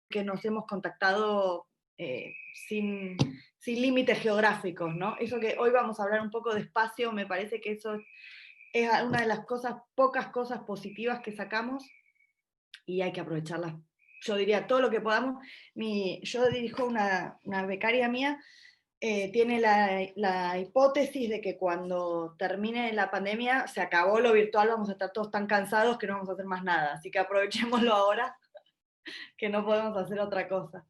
que nos hemos contactado sin, sin límites geográficos, ¿no? Eso que hoy vamos a hablar un poco de espacio, me parece que eso es una de las cosas, pocas cosas positivas que sacamos, y hay que aprovecharlas. Yo diría todo lo que podamos. Yo dirijo una becaria mía, tiene la hipótesis de que cuando termine la pandemia se acabó lo virtual, vamos a estar todos tan cansados que no vamos a hacer más nada, así que aprovechémoslo ahora, que no podemos hacer otra cosa.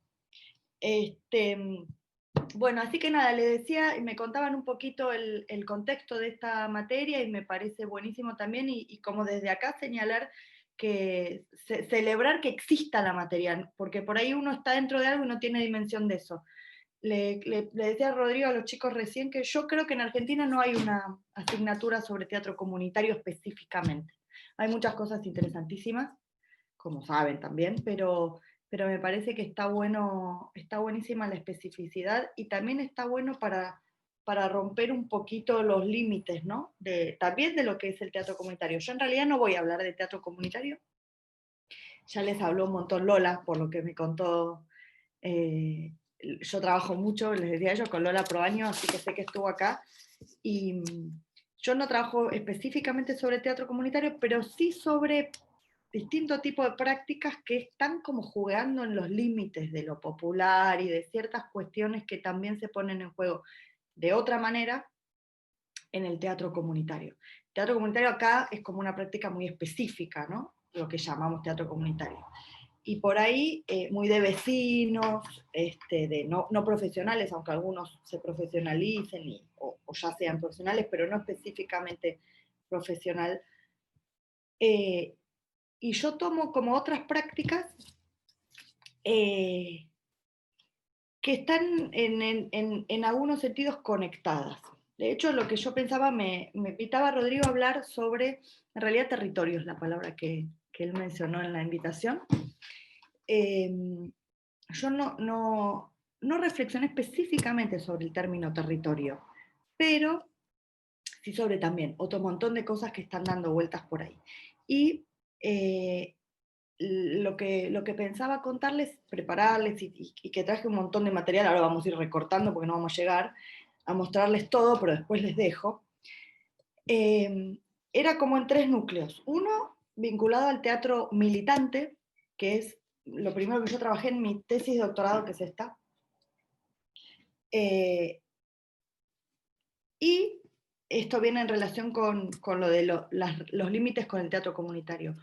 Bueno, así que nada, le decía, y me contaban un poquito el contexto de esta materia, y me parece buenísimo también, y como desde acá señalar que celebrar que exista la materia, porque por ahí uno está dentro de algo y no tiene dimensión de eso. Le decía a Rodrigo, a los chicos recién, que yo creo que en Argentina no hay una asignatura sobre teatro comunitario específicamente. Hay muchas cosas interesantísimas, como saben también, pero me parece que está bueno, está buenísima la especificidad, y también está bueno para romper un poquito los límites, ¿no? También de lo que es el teatro comunitario. Yo en realidad no voy a hablar de teatro comunitario, ya les habló un montón Lola, por lo que me contó. Yo trabajo mucho, les decía yo, con Lola Proaño, así que sé que estuvo acá, y yo no trabajo específicamente sobre teatro comunitario, pero sí sobre distintos tipos de prácticas que están como jugando en los límites de lo popular y de ciertas cuestiones que también se ponen en juego de otra manera en el teatro comunitario. El teatro comunitario acá es como una práctica muy específica, ¿no? Lo que llamamos teatro comunitario. Y por ahí, muy de vecinos, de no profesionales, aunque algunos se profesionalicen o ya sean profesionales, pero no específicamente profesional. Y yo tomo como otras prácticas que están en algunos sentidos conectadas. De hecho, lo que yo pensaba, me invitaba a Rodrigo a hablar sobre, en realidad, territorios, la palabra que él mencionó en la invitación. Yo no reflexioné específicamente sobre el término territorio, pero sí sobre también otro montón de cosas que están dando vueltas por ahí. Y lo que pensaba contarles, prepararles, y que traje un montón de material, ahora vamos a ir recortando porque no vamos a llegar a mostrarles todo, pero después les dejo, era como en tres núcleos. Uno, vinculado al teatro militante, que es lo primero que yo trabajé en mi tesis de doctorado, que es esta. Y esto viene en relación con lo de los límites con el teatro comunitario.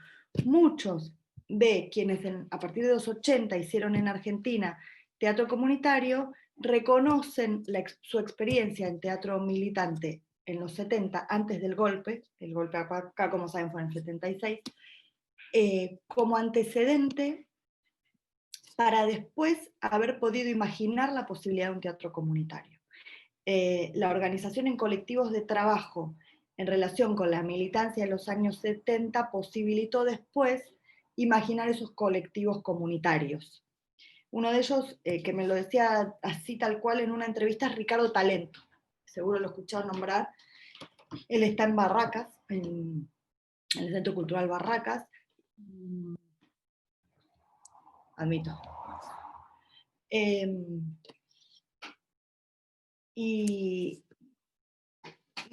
Muchos de quienes a partir de los 80 hicieron en Argentina teatro comunitario reconocen su experiencia en teatro militante en los 70, antes del golpe, el golpe acá, como saben, fue en el 76, como antecedente para después haber podido imaginar la posibilidad de un teatro comunitario. La organización en colectivos de trabajo en relación con la militancia de los años 70 posibilitó después imaginar esos colectivos comunitarios. Uno de ellos, que me lo decía así tal cual en una entrevista, es Ricardo Talento. Seguro lo he escuchado nombrar. Él está en Barracas, en el Centro Cultural Barracas. Admito. Y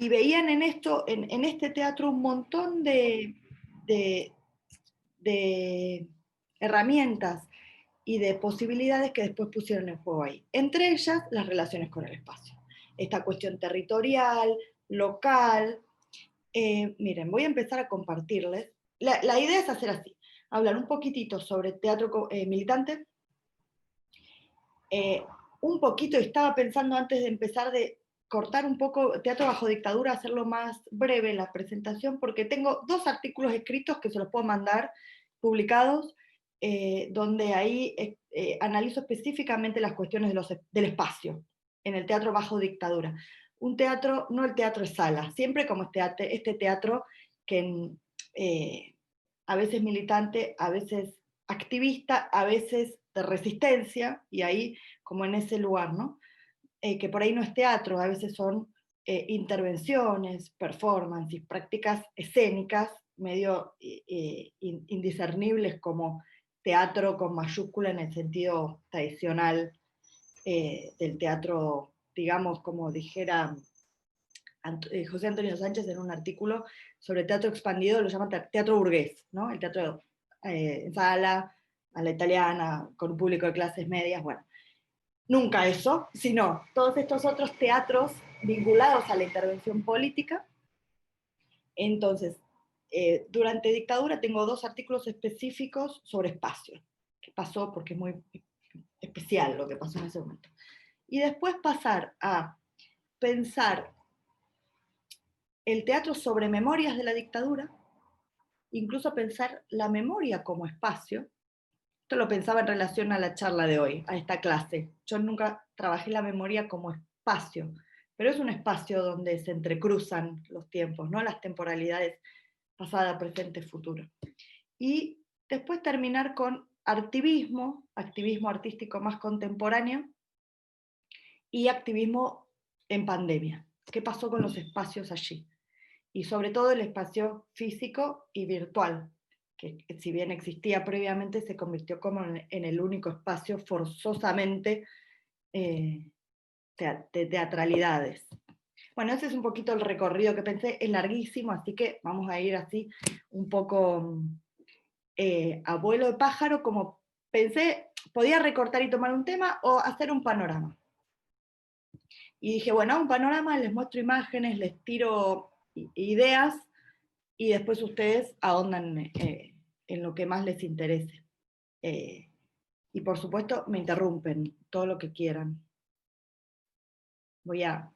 veían en esto, en este teatro, un montón de herramientas y de posibilidades que después pusieron en juego ahí. Entre ellas, las relaciones con el espacio. Esta cuestión territorial, local. Miren, voy a empezar a compartirles. La idea es hacer así, hablar un poquitito sobre teatro militante, un poquito, estaba pensando antes de empezar de cortar un poco teatro bajo dictadura, hacerlo más breve la presentación, porque tengo 2 artículos escritos que se los puedo mandar, publicados, donde ahí analizo específicamente las cuestiones del espacio en el teatro bajo dictadura. Un teatro, no el teatro es sala, siempre como este teatro que a veces militante, a veces activista, a veces de resistencia, y ahí como en ese lugar, ¿no? Que por ahí no es teatro, a veces son intervenciones, performances, prácticas escénicas, medio indiscernibles como teatro con mayúscula en el sentido tradicional del teatro, digamos, como dijera José Antonio Sánchez en un artículo sobre teatro expandido, lo llama teatro burgués, ¿no? El teatro en sala, a la italiana, con un público de clases medias, bueno. Nunca eso, sino todos estos otros teatros vinculados a la intervención política. Entonces, durante dictadura tengo 2 artículos específicos sobre espacio, que pasó porque es muy especial lo que pasó en ese momento. Y después pasar a pensar el teatro sobre memorias de la dictadura, incluso pensar la memoria como espacio. Esto lo pensaba en relación a la charla de hoy, a esta clase. Yo nunca trabajé la memoria como espacio, pero es un espacio donde se entrecruzan los tiempos, ¿no? Las temporalidades pasada, presente, futuro. Y después terminar con activismo artístico más contemporáneo y activismo en pandemia. ¿Qué pasó con los espacios allí? Y sobre todo el espacio físico y virtual, que si bien existía previamente, se convirtió como en el único espacio forzosamente de teatralidades. Bueno, ese es un poquito el recorrido que pensé, es larguísimo, así que vamos a ir así un poco a vuelo de pájaro, como pensé, podía recortar y tomar un tema o hacer un panorama. Y dije, bueno, un panorama, les muestro imágenes, les tiro ideas, y después ustedes ahondan en lo que más les interese. Y por supuesto me interrumpen todo lo que quieran. Voy a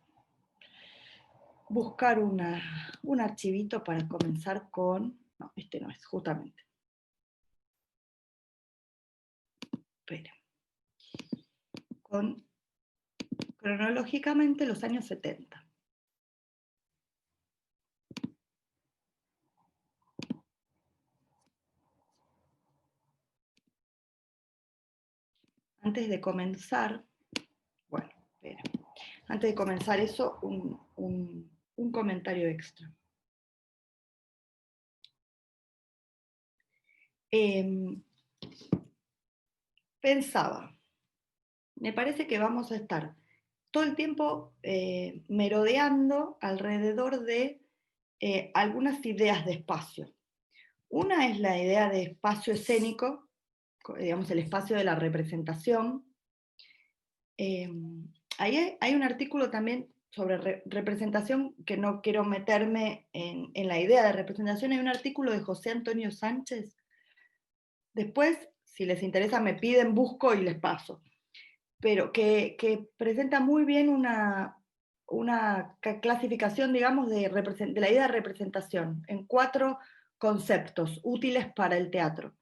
buscar un archivito para comenzar con... No, este no es, justamente. Espera. Con cronológicamente los años 70. Antes de comenzar, bueno, espera. Antes de comenzar eso, un comentario extra. Pensaba, me parece que vamos a estar todo el tiempo merodeando alrededor de algunas ideas de espacio. Una es la idea de espacio escénico, digamos el espacio de la representación. Ahí hay un artículo también sobre representación, que no quiero meterme en la idea de representación. Hay un artículo de José Antonio Sánchez. Después, si les interesa, me piden, busco y les paso. Pero que presenta muy bien una clasificación, digamos, de la idea de representación en 4 conceptos útiles para el teatro.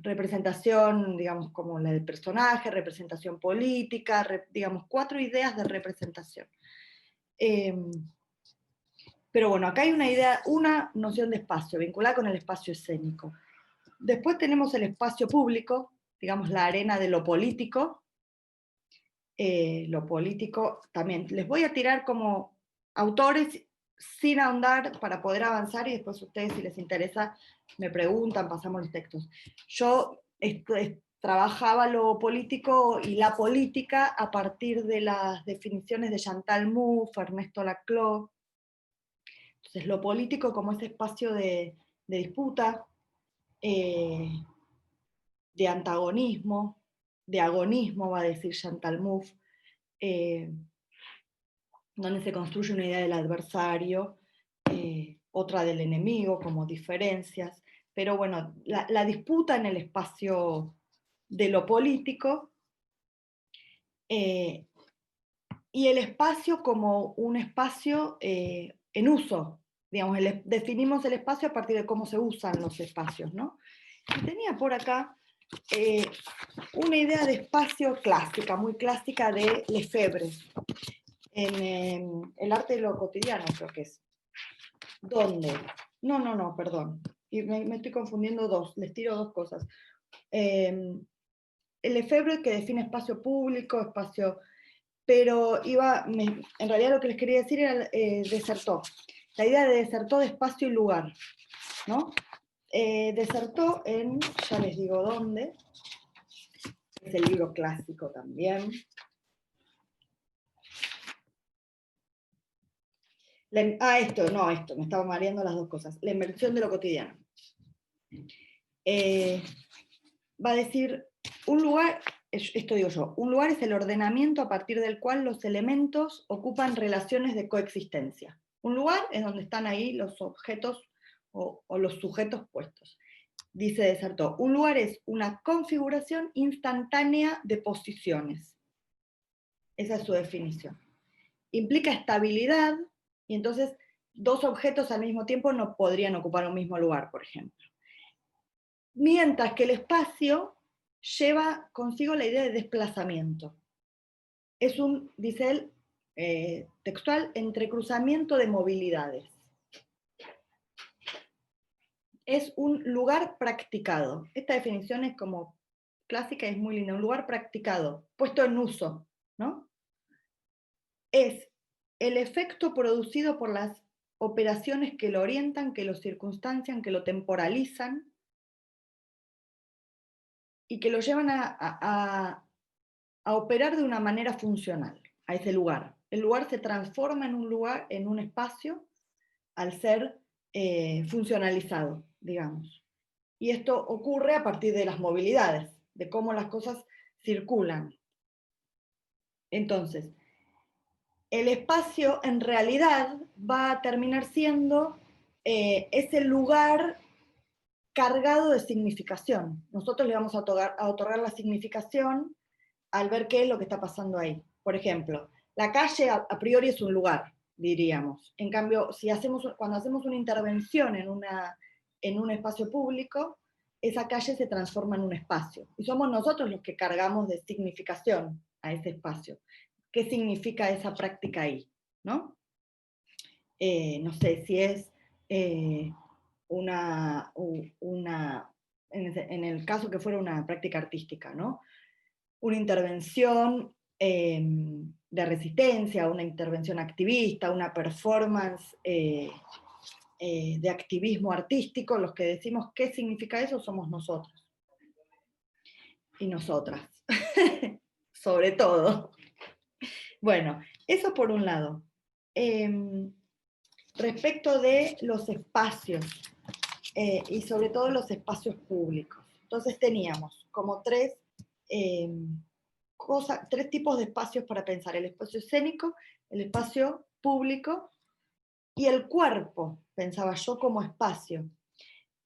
Representación, digamos, como la del personaje, representación política, digamos, 4 ideas de representación. Pero bueno, acá hay una noción de espacio vinculada con el espacio escénico. Después tenemos el espacio público, digamos, la arena de lo político. Lo político también. Les voy a tirar como autores sin ahondar para poder avanzar, y después ustedes, si les interesa, me preguntan, pasamos los textos. Yo trabajaba lo político y la política a partir de las definiciones de Chantal Mouffe, Ernesto Laclau. Entonces, lo político como ese espacio de disputa, de antagonismo, de agonismo, va a decir Chantal Mouffe, donde se construye una idea del adversario, otra del enemigo, como diferencias, pero bueno, la disputa en el espacio de lo político, y el espacio como un espacio en uso, digamos, definimos el espacio a partir de cómo se usan los espacios, ¿no? Y tenía por acá una idea de espacio clásica, muy clásica de Lefebvre, en el arte de lo cotidiano, creo que es. ¿Dónde? No, perdón. Y me estoy confundiendo les tiro 2 cosas. El Lefebvre, que define espacio público, espacio... Pero en realidad lo que les quería decir era desertó. La idea de desertó de espacio y lugar, ¿no? Desertó en, ya les digo dónde, es el libro clásico también. Esto, me estaba mareando las dos cosas. La inversión de lo cotidiano. Va a decir, un lugar, esto digo yo, un lugar es el ordenamiento a partir del cual los elementos ocupan relaciones de coexistencia. Un lugar es donde están ahí los objetos o los sujetos puestos. Dice Desartó, un lugar es una configuración instantánea de posiciones. Esa es su definición. Implica estabilidad, y entonces dos objetos al mismo tiempo no podrían ocupar un mismo lugar, por ejemplo. Mientras que el espacio lleva consigo la idea de desplazamiento. Es un, dice él, textual, entrecruzamiento de movilidades. Es un lugar practicado. Esta definición es como clásica y es muy linda. Un lugar practicado, puesto en uso, ¿no? Es el efecto producido por las operaciones que lo orientan, que lo circunstancian, que lo temporalizan y que lo llevan a operar de una manera funcional a ese lugar. El lugar se transforma en un lugar, en un espacio, al ser funcionalizado, digamos. Y esto ocurre a partir de las movilidades, de cómo las cosas circulan. Entonces, el espacio en realidad va a terminar siendo ese lugar cargado de significación. Nosotros le vamos a otorgar la significación al ver qué es lo que está pasando ahí. Por ejemplo, la calle a priori es un lugar, diríamos. En cambio, cuando hacemos una intervención en un espacio público, esa calle se transforma en un espacio. Y somos nosotros los que cargamos de significación a ese espacio. ¿Qué significa esa práctica ahí? ¿No? No sé si es en el caso que fuera una práctica artística, ¿no? Una intervención de resistencia, una intervención activista, una performance de activismo artístico, los que decimos qué significa eso somos nosotros. Y nosotras, sobre todo. Bueno, eso por un lado. Respecto de los espacios, y sobre todo los espacios públicos. Entonces teníamos como tres tipos de espacios para pensar: el espacio escénico, el espacio público y el cuerpo, pensaba yo, como espacio.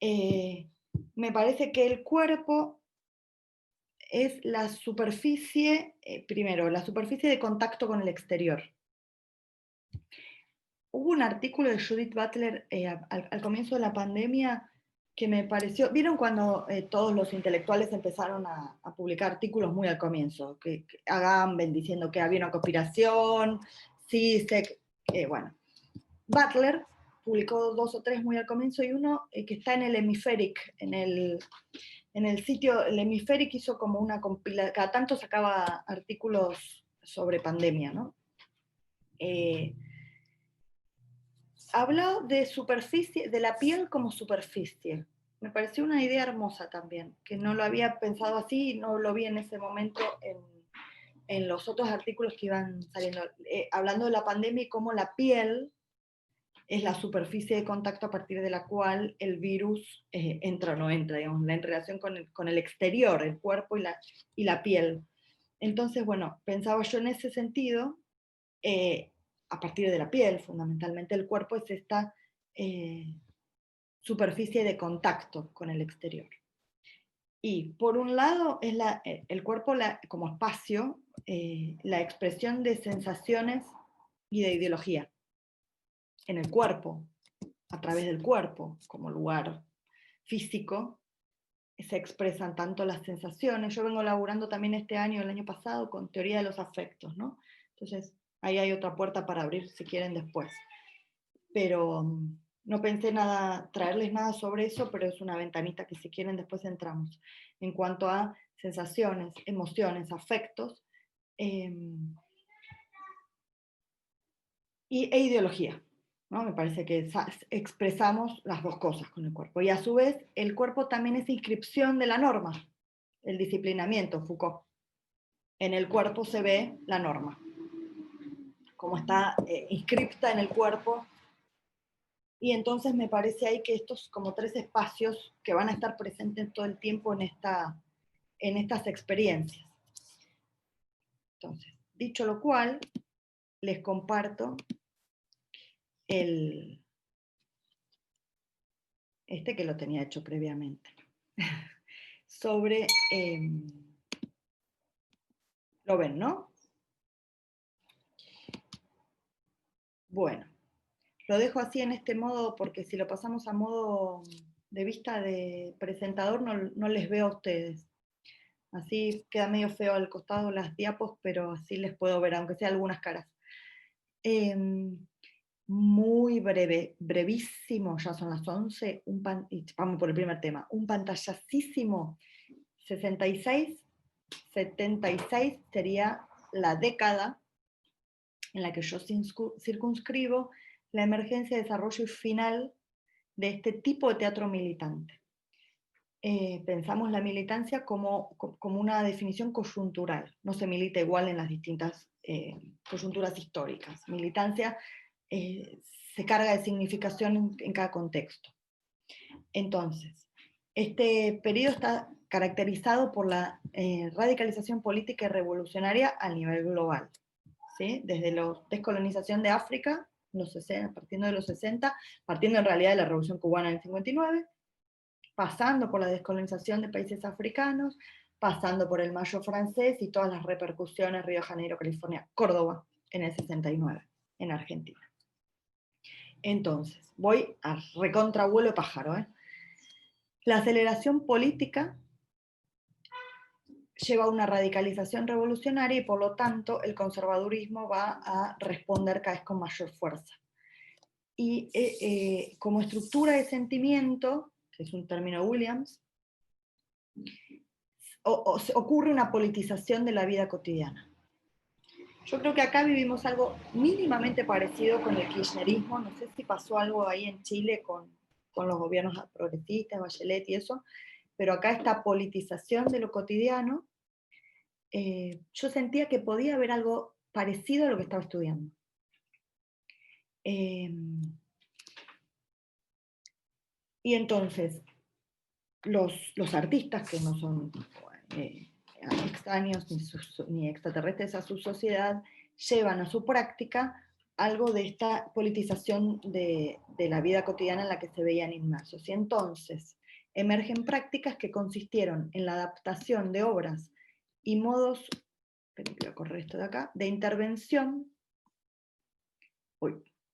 Me parece que el cuerpo es la superficie, primero, la superficie de contacto con el exterior. Hubo un artículo de Judith Butler al comienzo de la pandemia que me pareció, ¿vieron cuando todos los intelectuales empezaron a publicar artículos muy al comienzo? Que Agamben diciendo que había una conspiración, Zizek, bueno. Butler publicó 2 o 3 muy al comienzo y uno que está en el Hemispheric, en el sitio, el Hemispheric hizo como una compilación, cada tanto sacaba artículos sobre pandemia, ¿no? Habló de superficie, de la piel como superficie. Me pareció una idea hermosa también, que no lo había pensado así y no lo vi en ese momento en los otros artículos que iban saliendo. Hablando de la pandemia y cómo la piel es la superficie de contacto a partir de la cual el virus entra o no entra, digamos, en relación con el exterior, el cuerpo y la piel. Entonces, bueno, pensaba yo en ese sentido, a partir de la piel, fundamentalmente el cuerpo es esta superficie de contacto con el exterior. Y por un lado es el cuerpo como espacio, la expresión de sensaciones y de ideología en el cuerpo, a través del cuerpo como lugar físico, se expresan tanto las sensaciones. Yo vengo laburando también este año, el año pasado, con teoría de los afectos, ¿no? Entonces, ahí hay otra puerta para abrir si quieren después. Pero no pensé traerles nada sobre eso, pero es una ventanita que si quieren después entramos. En cuanto a sensaciones, emociones, afectos e ideología. ¿no? Me parece que expresamos las dos cosas con el cuerpo. Y a su vez, el cuerpo también es inscripción de la norma, el disciplinamiento, Foucault. En el cuerpo se ve la norma, como está inscripta en el cuerpo. Y entonces me parece ahí que estos como tres espacios que van a estar presentes todo el tiempo en estas experiencias. Entonces, dicho lo cual, les comparto este que lo tenía hecho previamente, sobre, lo ven, ¿no? Bueno, lo dejo así en este modo porque si lo pasamos a modo de vista de presentador no les veo a ustedes. Así queda medio feo al costado las diapos, pero así les puedo ver, aunque sea algunas caras. Muy breve, brevísimo, ya son las 11, vamos por el primer tema, un pantallacísimo 66, 76 sería la década en la que yo circunscribo la emergencia, desarrollo y final de este tipo de teatro militante. Pensamos la militancia como una definición coyuntural, no se milita igual en las distintas coyunturas históricas. Militancia se carga de significación en cada contexto. Entonces, este periodo está caracterizado por la radicalización política y revolucionaria a nivel global, ¿sí? Desde la descolonización de África, partiendo de los 60, partiendo en realidad de la Revolución Cubana en el 59, pasando por la descolonización de países africanos, pasando por el Mayo francés y todas las repercusiones, Río de Janeiro, California, Córdoba, en el 69, en Argentina. Entonces, voy a recontravuelo de pájaro. La aceleración política lleva a una radicalización revolucionaria y por lo tanto el conservadurismo va a responder cada vez con mayor fuerza. Y como estructura de sentimiento, que es un término Williams, ocurre una politización de la vida cotidiana. Yo creo que acá vivimos algo mínimamente parecido con el kirchnerismo, no sé si pasó algo ahí en Chile con los gobiernos progresistas, Bachelet y eso, pero acá esta politización de lo cotidiano, yo sentía que podía haber algo parecido a lo que estaba estudiando. Y entonces, los artistas, que no son extraños ni extraterrestres a su sociedad, llevan a su práctica algo de esta politización de la vida cotidiana en la que se veían inmersos. Y entonces emergen prácticas que consistieron en la adaptación de obras y modos, voy a correr esto de acá, de intervención,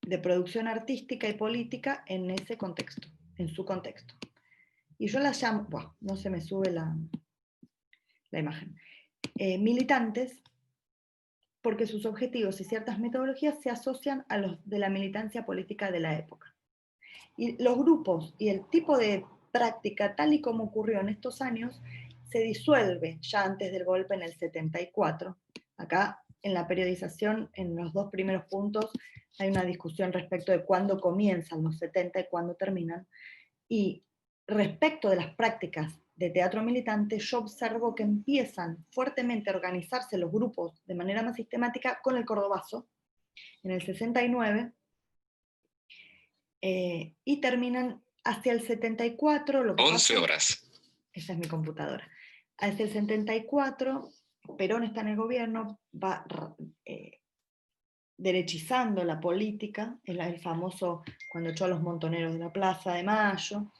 de producción artística y política en ese contexto, en su contexto. Y yo las llamo, bueno, no se me sube la imagen, militantes, porque sus objetivos y ciertas metodologías se asocian a los de la militancia política de la época. Y los grupos y el tipo de práctica, tal y como ocurrió en estos años, se disuelve ya antes del golpe en el 74. Acá, en la periodización, en los dos primeros puntos, hay una discusión respecto de cuándo comienzan los 70 y cuándo terminan. Y respecto de las prácticas de teatro militante, yo observo que empiezan fuertemente a organizarse los grupos de manera más sistemática con el Cordobazo, en el 69, y terminan hacia el 74, lo que 11 pasa, horas. Esa es mi computadora. Hacia el 74, Perón está en el gobierno, va derechizando la política, el famoso cuando echó a los montoneros de la Plaza de Mayo,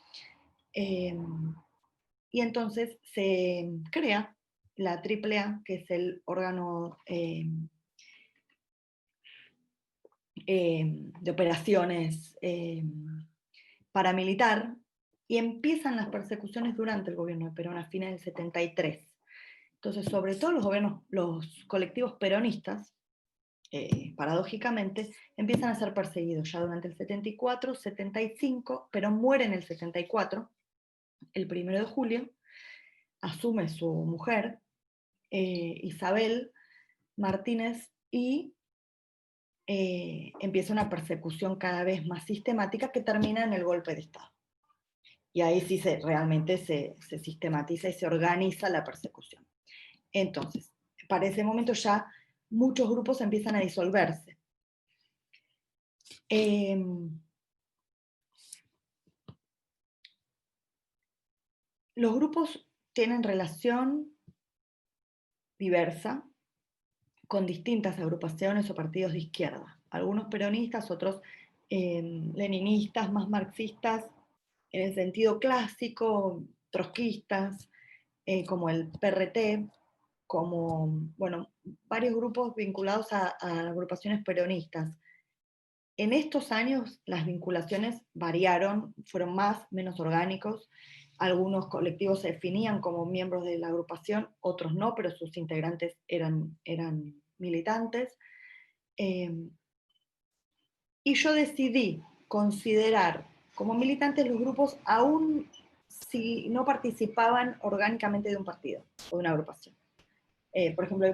y entonces se crea la AAA, que es el órgano de operaciones paramilitar, y empiezan las persecuciones durante el gobierno de Perón a fines del 73. Entonces, sobre todo los colectivos peronistas, paradójicamente, empiezan a ser perseguidos ya durante el 74, 75, Perón muere en el 74, el 1 de julio, asume su mujer, Isabel Martínez, y empieza una persecución cada vez más sistemática que termina en el golpe de Estado. Y ahí sí realmente se sistematiza y se organiza la persecución. Entonces, para ese momento ya muchos grupos empiezan a disolverse. Los grupos tienen relación diversa con distintas agrupaciones o partidos de izquierda. Algunos peronistas, otros leninistas, más marxistas, en el sentido clásico, trotskistas, como el PRT, como, bueno, varios grupos vinculados a agrupaciones peronistas. En estos años las vinculaciones variaron, fueron más, menos orgánicos. Algunos colectivos se definían como miembros de la agrupación, otros no, pero sus integrantes eran militantes. Y yo decidí considerar como militantes los grupos aún si no participaban orgánicamente de un partido o de una agrupación. Por ejemplo,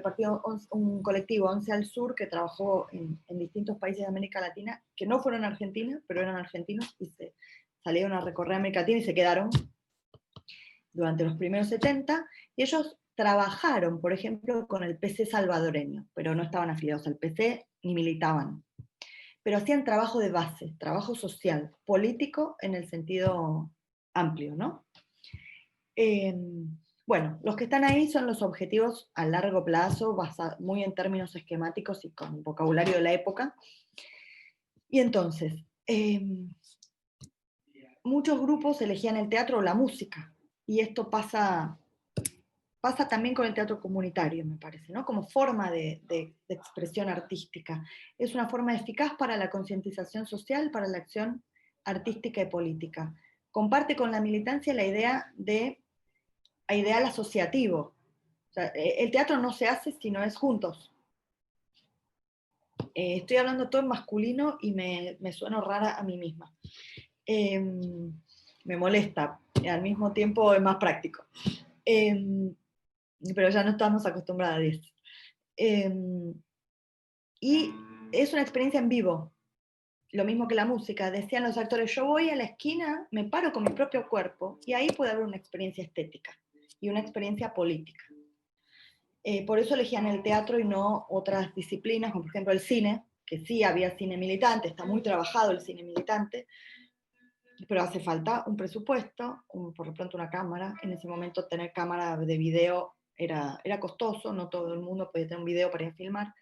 un colectivo 11 al Sur que trabajó en distintos países de América Latina, que no fueron a Argentina, pero eran argentinos y se salieron a recorrer América Latina y se quedaron durante los primeros 70, y ellos trabajaron, por ejemplo, con el PC salvadoreño, pero no estaban afiliados al PC ni militaban. Pero hacían trabajo de base, trabajo social, político en el sentido amplio, ¿no? Bueno, los que están ahí son los objetivos a largo plazo, muy en términos esquemáticos y con vocabulario de la época. Y entonces, muchos grupos elegían el teatro o la música, y esto pasa también con el teatro comunitario, me parece, ¿no? Como forma de expresión artística. Es una forma eficaz para la concientización social, para la acción artística y política. Comparte con la militancia la idea de ideal asociativo. O sea, el teatro no se hace si no es juntos. Estoy hablando todo en masculino y me sueno rara a mí misma. Me molesta, al mismo tiempo es más práctico. Pero ya no estamos acostumbradas a eso. Y es una experiencia en vivo, lo mismo que la música. Decían los actores, yo voy a la esquina, me paro con mi propio cuerpo, y ahí puede haber una experiencia estética y una experiencia política. Por eso elegían el teatro y no otras disciplinas, como por ejemplo el cine, que sí había cine militante, está muy trabajado el cine militante, pero hace falta un presupuesto, por lo pronto una cámara. En ese momento tener cámara de video era costoso, no todo el mundo podía tener un video para ir a filmar.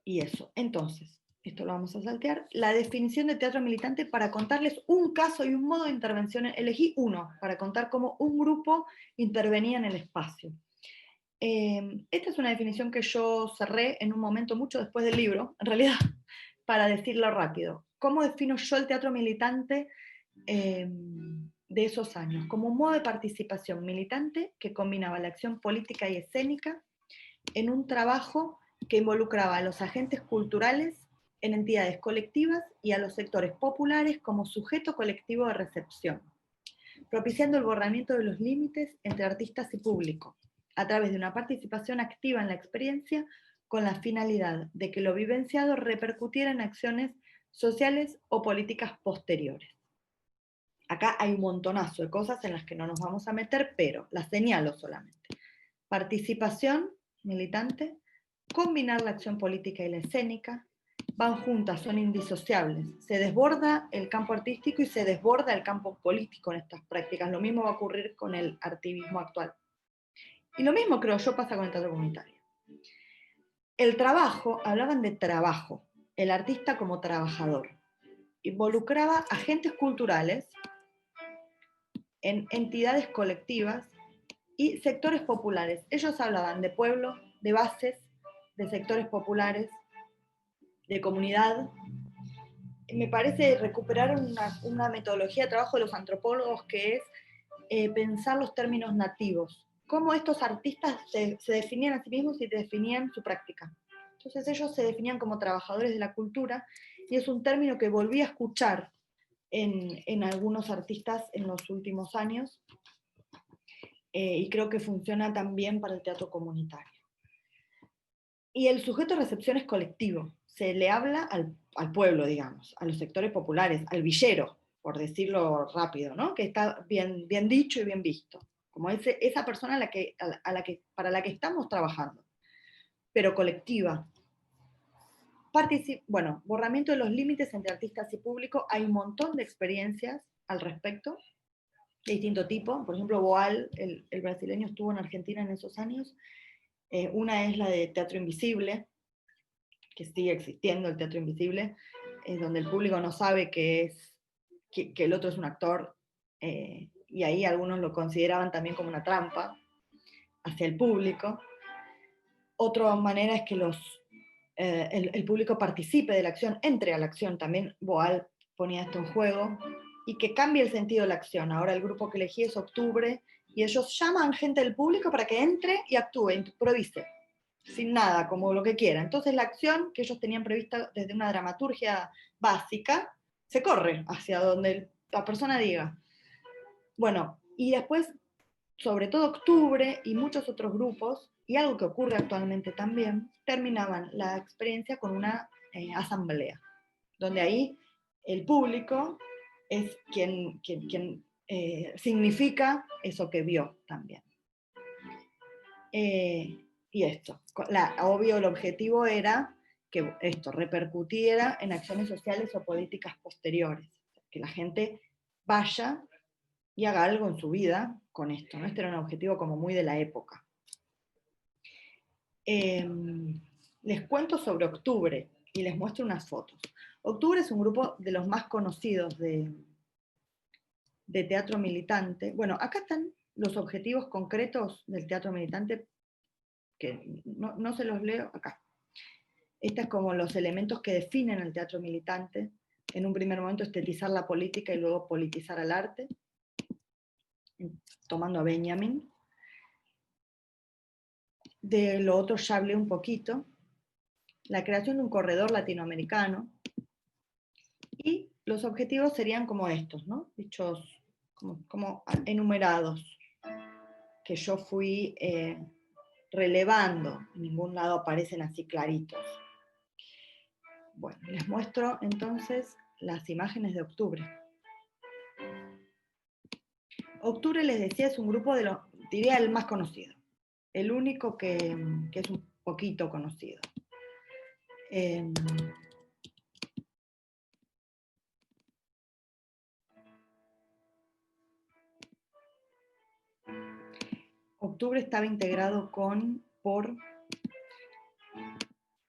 Y eso, entonces, esto lo vamos a saltear. La definición de teatro militante, para contarles un caso y un modo de intervención, elegí uno, para contar cómo un grupo intervenía en el espacio. Esta es una definición que yo cerré en un momento mucho después del libro, en realidad, para decirlo rápido. ¿Cómo defino yo el teatro militante de esos años? Como un modo de participación militante que combinaba la acción política y escénica en un trabajo que involucraba a los agentes culturales en entidades colectivas y a los sectores populares como sujeto colectivo de recepción, propiciando el borramiento de los límites entre artistas y público, a través de una participación activa en la experiencia con la finalidad de que lo vivenciado repercutiera en acciones sociales o políticas posteriores. Acá hay un montonazo de cosas en las que no nos vamos a meter, pero las señalo solamente. Participación militante, combinar la acción política y la escénica, van juntas, son indisociables. Se desborda el campo artístico y se desborda el campo político en estas prácticas. Lo mismo va a ocurrir con el activismo actual. Y lo mismo, creo yo, pasa con el teatro comunitario. El trabajo, hablaban de trabajo, el artista como trabajador. Involucraba agentes culturales en entidades colectivas y sectores populares. Ellos hablaban de pueblo, de bases, de sectores populares, de comunidad. Me parece recuperar una metodología de trabajo de los antropólogos, que es pensar los términos nativos. Cómo estos artistas se definían a sí mismos y definían su práctica. Entonces ellos se definían como trabajadores de la cultura, y es un término que volví a escuchar en algunos artistas en los últimos años, y creo que funciona también para el teatro comunitario. Y el sujeto de recepción es colectivo, se le habla al pueblo, digamos, a los sectores populares, al villero, por decirlo rápido, ¿no? Que está bien dicho y bien visto, como esa persona para la que estamos trabajando, pero colectiva. Bueno, borramiento de los límites entre artistas y público, hay un montón de experiencias al respecto, de distinto tipo. Por ejemplo, Boal, el brasileño, estuvo en Argentina en esos años. Una es la de Teatro Invisible, que sigue existiendo el Teatro Invisible, donde el público no sabe que el otro es un actor, y ahí algunos lo consideraban también como una trampa hacia el público. Otra manera es que el público participe de la acción, entre a la acción. También Boal ponía esto en juego, y que cambie el sentido de la acción. Ahora el grupo que elegí es Octubre, y ellos llaman gente del público para que entre y actúe, improvise, sin nada, como lo que quiera. Entonces la acción que ellos tenían prevista desde una dramaturgia básica, se corre hacia donde la persona diga. Bueno, y después, sobre todo Octubre y muchos otros grupos, y algo que ocurre actualmente también, terminaban la experiencia con una asamblea, donde ahí el público es quien significa eso que vio también. Y esto, obvio, el objetivo era que esto repercutiera en acciones sociales o políticas posteriores, que la gente vaya y haga algo en su vida con esto, ¿no? Este era un objetivo como muy de la época. Les cuento sobre Octubre y les muestro unas fotos. Octubre es un grupo de los más conocidos de teatro militante. Bueno, acá están los objetivos concretos del teatro militante, que no se los leo acá. Estos es como los elementos que definen el teatro militante. En un primer momento estetizar la política y luego politizar al arte, tomando a Benjamin. De lo otro ya hablé un poquito. La creación de un corredor latinoamericano. Y los objetivos serían como estos, ¿no? Dichos, como enumerados, que yo fui relevando. En ningún lado aparecen así claritos. Bueno, les muestro entonces las imágenes de Octubre. Octubre, les decía, es un grupo diría el más conocido, el único que es un poquito conocido. Octubre estaba integrado por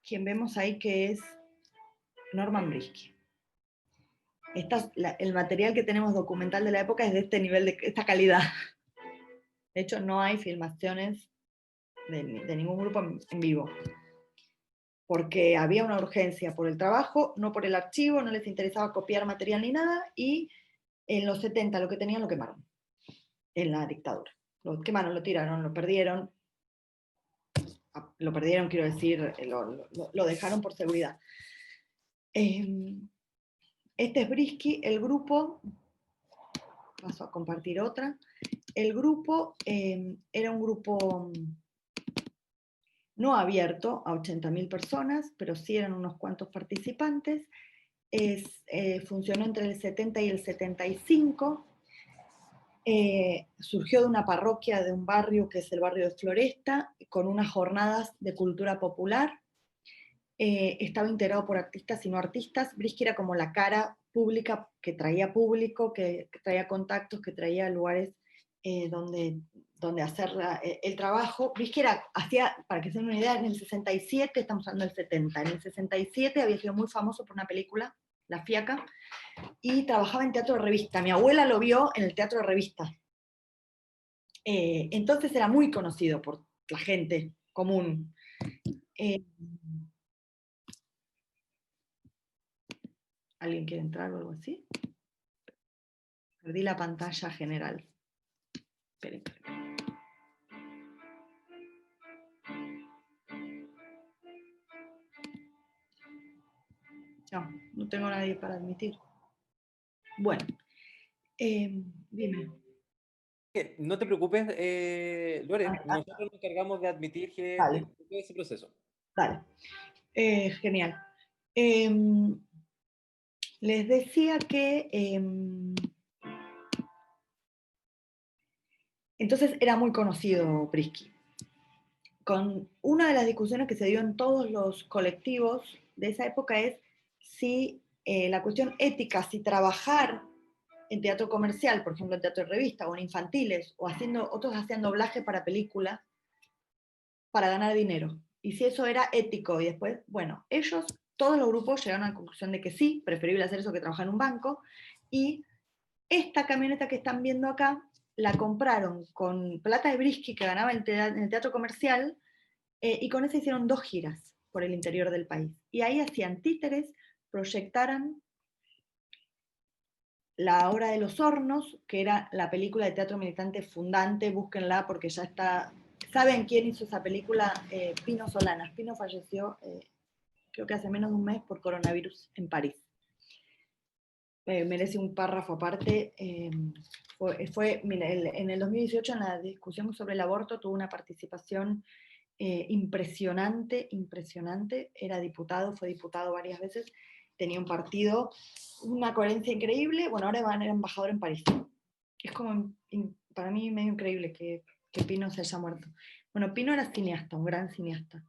quien vemos ahí, que es Norman Brisky. El material que tenemos documental de la época es de este nivel, de esta calidad. De hecho, no hay filmaciones de ningún grupo en vivo, porque había una urgencia por el trabajo, no por el archivo, no les interesaba copiar material ni nada, y en los 70 lo que tenían lo quemaron, en la dictadura. Lo quemaron, lo tiraron, lo perdieron, quiero decir, lo dejaron por seguridad. Este es Brisky. El grupo, paso a compartir otra, el grupo era un grupo no abierto a 80.000 personas, pero sí eran unos cuantos participantes. Funcionó entre el 70 y el 75. Surgió de una parroquia de un barrio que es el barrio de Floresta, con unas jornadas de cultura popular. Estaba integrado por artistas y no artistas. Brisky era como la cara pública que traía público, que traía contactos, que traía lugares donde hacer el trabajo. Brisky hacía, para que se den una idea, en el 67, estamos hablando del 70, en el 67 había sido muy famoso por una película, La Fiaca, y trabajaba en teatro de revista. Mi abuela lo vio en el teatro de revista. Entonces era muy conocido por la gente común. ¿Alguien quiere entrar o algo así? Perdí la pantalla general. Esperen. No tengo a nadie para admitir. Bueno, dime. No te preocupes, Lore, nosotros nos encargamos de admitir gente Vale. en todo ese proceso. Dale. Genial. Em, Les decía que entonces era muy conocido Brisky. Con una de las discusiones que se dio en todos los colectivos de esa época es si la cuestión ética, si trabajar en teatro comercial, por ejemplo en teatro de revista o en infantiles, o otros hacían doblaje para películas para ganar dinero. Y si eso era ético. Y después, bueno, todos los grupos llegaron a la conclusión de que sí, preferible hacer eso que trabajar en un banco. Y esta camioneta que están viendo acá, la compraron con plata de Brisky que ganaba en el teatro comercial, y con eso hicieron 2 giras por el interior del país. Y ahí hacían títeres, proyectaran La Hora de los Hornos, que era la película de teatro militante fundante, búsquenla porque ya está. ¿Saben quién hizo esa película? Pino Solanas. Pino falleció, creo que hace menos de un mes, por coronavirus en París. Merece un párrafo aparte. Mira, en el 2018, en la discusión sobre el aborto, tuvo una participación impresionante, impresionante. Era diputado, fue diputado varias veces, tenía un partido, una coherencia increíble. Bueno, ahora va a ser embajador en París. Es como, para mí, medio increíble que Pino se haya muerto. Bueno, Pino era cineasta, un gran cineasta.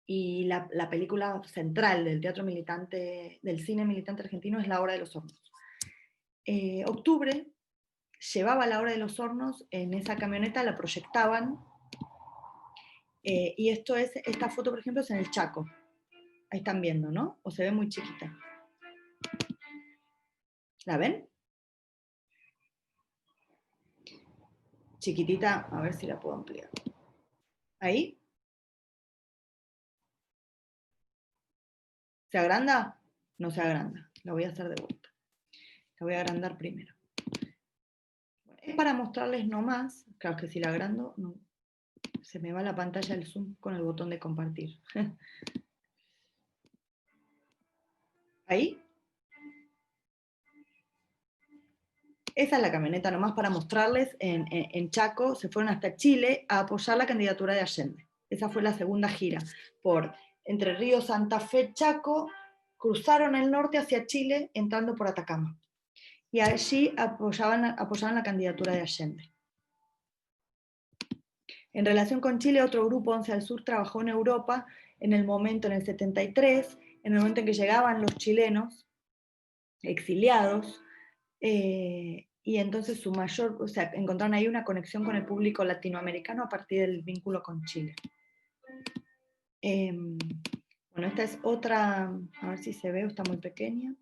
Y la película central del teatro militante, del cine militante argentino, es La Hora de los Hornos. Octubre llevaba La Hora de los Hornos en esa camioneta, la proyectaban, y esta foto, por ejemplo, es en el Chaco. Ahí están viendo, ¿no? O se ve muy chiquita. ¿La ven? Chiquitita, a ver si la puedo ampliar. ¿Ahí? ¿Se agranda? No se agranda. La voy a hacer de vuelta. La voy a agrandar primero. Es para mostrarles nomás, claro que si la agrando, no, se me va la pantalla del Zoom con el botón de compartir. ¿Ahí? Esa es la camioneta nomás para mostrarles. En Chaco se fueron hasta Chile a apoyar la candidatura de Allende. Esa fue la segunda gira. Por Entre Ríos, Santa Fe, Chaco, cruzaron el norte hacia Chile, entrando por Atacama. Y allí apoyaban la candidatura de Allende. En relación con Chile, otro grupo, 11 al Sur, trabajó en Europa en el 73, en el momento en que llegaban los chilenos exiliados, y entonces encontraron ahí una conexión con el público latinoamericano a partir del vínculo con Chile. Bueno, esta es otra, a ver si se ve, está muy pequeña.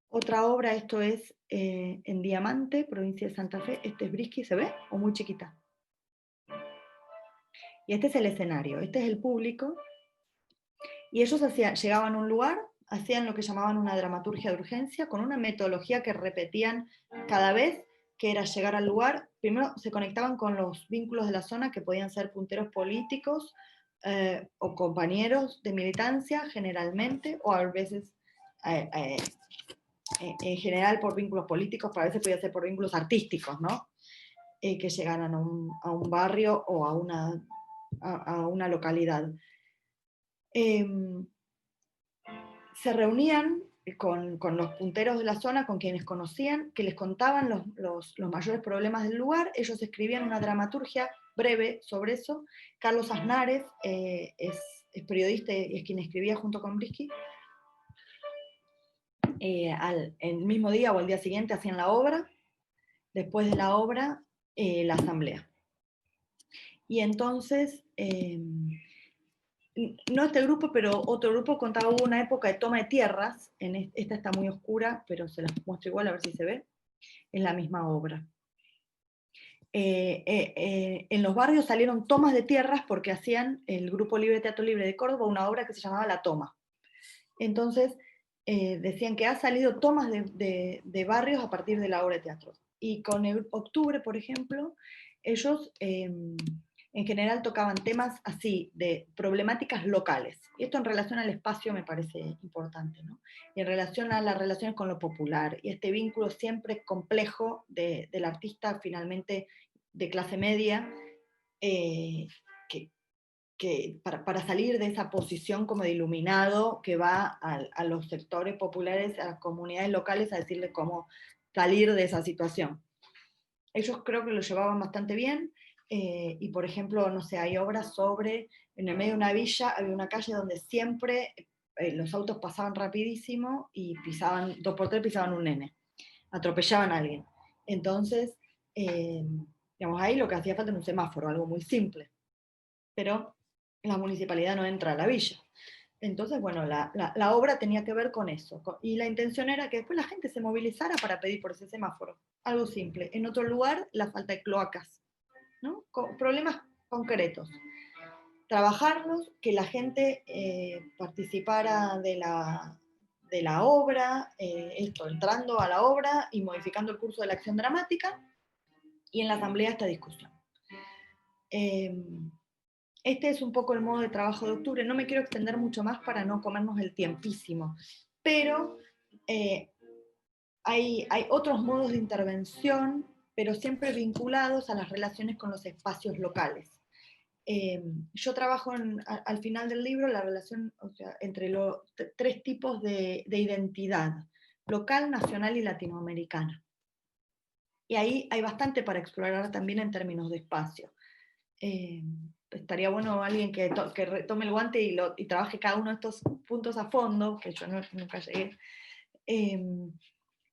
Otra obra, esto es en Diamante, provincia de Santa Fe. Este es Brisky, ¿se ve? ¿O muy chiquita? Y este es el escenario, este es el público. Y ellos llegaban a un lugar, hacían lo que llamaban una dramaturgia de urgencia, con una metodología que repetían cada vez, que era llegar al lugar. Primero se conectaban con los vínculos de la zona, que podían ser punteros políticos, o compañeros de militancia, generalmente, o a veces, en general por vínculos políticos, pero a veces podía ser por vínculos artísticos, ¿no? Que llegaran a un barrio o a una localidad. Se reunían con los punteros de la zona, con quienes conocían, que les contaban los mayores problemas del lugar. Ellos escribían una dramaturgia breve sobre eso. Carlos Aznares es periodista y es quien escribía junto con Brisky. El mismo día o el día siguiente hacían la obra. Después de la obra, la asamblea. Y entonces, no este grupo, pero otro grupo contaba, hubo una época de toma de tierras. Esta está muy oscura, pero se las muestro igual a ver si se ve. Es la misma obra. En los barrios salieron tomas de tierras porque hacían el Grupo Libre Teatro Libre de Córdoba una obra que se llamaba La Toma. Entonces decían que ha salido tomas de barrios a partir de la obra de teatro. Y con Octubre, por ejemplo, ellos en general tocaban temas así, de problemáticas locales. Y esto en relación al espacio me parece importante, ¿no? Y en relación a las relaciones con lo popular, y este vínculo siempre complejo del artista finalmente de clase media, que para salir de esa posición como de iluminado que va a los sectores populares, a las comunidades locales, a decirles cómo salir de esa situación. Ellos creo que lo llevaban bastante bien, y por ejemplo, no sé, hay obras sobre, en el medio de una villa había una calle donde siempre los autos pasaban rapidísimo y pisaban, 2x3 pisaban un nene, atropellaban a alguien. Entonces, digamos, ahí lo que hacía falta era un semáforo, algo muy simple, pero la municipalidad no entra a la villa. Entonces, bueno, la obra tenía que ver con eso, y la intención era que después la gente se movilizara para pedir por ese semáforo, algo simple. En otro lugar, la falta de cloacas, ¿no? Con problemas concretos. Trabajarlos, que la gente participara de la obra, esto, entrando a la obra y modificando el curso de la acción dramática, y en la asamblea esta discusión. Este es un poco el modo de trabajo de octubre. No me quiero extender mucho más para no comernos el tiempísimo, pero hay otros modos de intervención, pero siempre vinculados a las relaciones con los espacios locales. Yo trabajo al final del libro la relación, o sea, entre los tres tipos de identidad: local, nacional y latinoamericana. Y ahí hay bastante para explorar también en términos de espacio. Estaría bueno alguien que tome el guante y trabaje cada uno de estos puntos a fondo, que yo nunca llegué,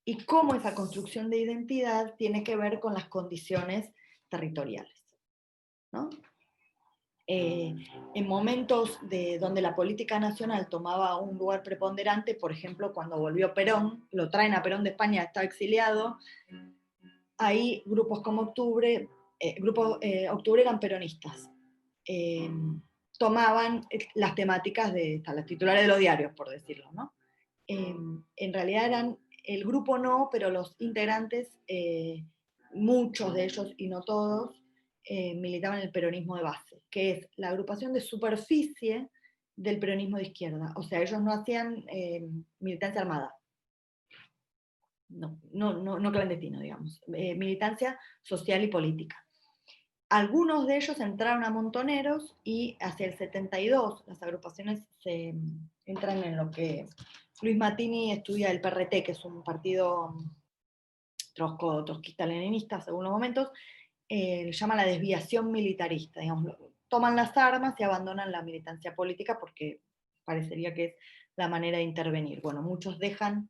y cómo esa construcción de identidad tiene que ver con las condiciones territoriales, ¿no? En momentos donde la política nacional tomaba un lugar preponderante, por ejemplo, cuando volvió Perón, lo traen a Perón de España, estaba exiliado, ahí grupos como Octubre, Octubre eran peronistas, tomaban las temáticas de las titulares de los diarios, por decirlo, ¿no? En realidad eran el grupo no, pero los integrantes, muchos de ellos y no todos, militaban en el peronismo de base, que es la agrupación de superficie del peronismo de izquierda. O sea, ellos no hacían militancia armada, no clandestino, digamos, militancia social y política. Algunos de ellos entraron a Montoneros y hacia el 72 las agrupaciones entran en lo que Luis Mattini estudia el PRT, que es un partido trotskista-leninista según los momentos, llama la desviación militarista, digamos, toman las armas y abandonan la militancia política porque parecería que es la manera de intervenir. Bueno, muchos dejan,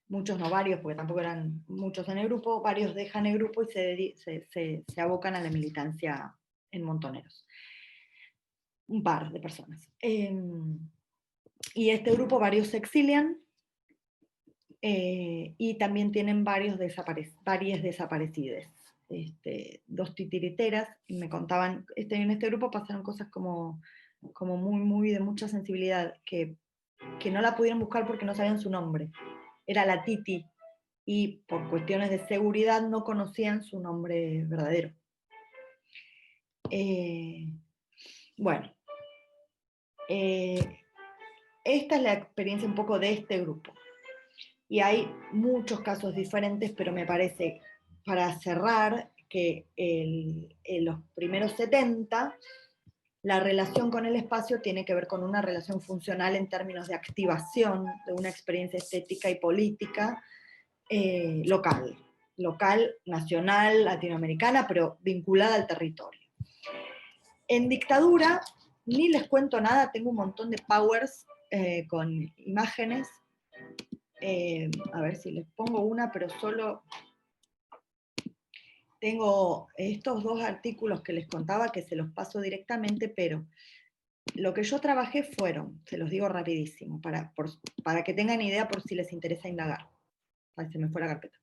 muchos no, varios, porque tampoco eran muchos en el grupo, varios dejan el grupo y se abocan a la militancia en Montoneros. Un par de personas. Y este grupo varios se exilian, y también tienen varias desaparecidas. Dos titiriteras, y me contaban, en este grupo pasaron cosas como muy de mucha sensibilidad, que no la pudieron buscar porque no sabían su nombre. Era la Titi, y por cuestiones de seguridad no conocían su nombre verdadero. Bueno, esta es la experiencia un poco de este grupo. Y hay muchos casos diferentes, pero me parece, para cerrar, que en los primeros 70, la relación con el espacio tiene que ver con una relación funcional en términos de activación de una experiencia estética y política local, nacional, latinoamericana, pero vinculada al territorio. En dictadura, ni les cuento nada, tengo un montón de powers con imágenes. A ver si les pongo una, pero solo tengo estos dos artículos que les contaba, que se los paso directamente, pero lo que yo trabajé fueron, se los digo rapidísimo, para que tengan idea por si les interesa indagar. Ay, se me fue la carpeta.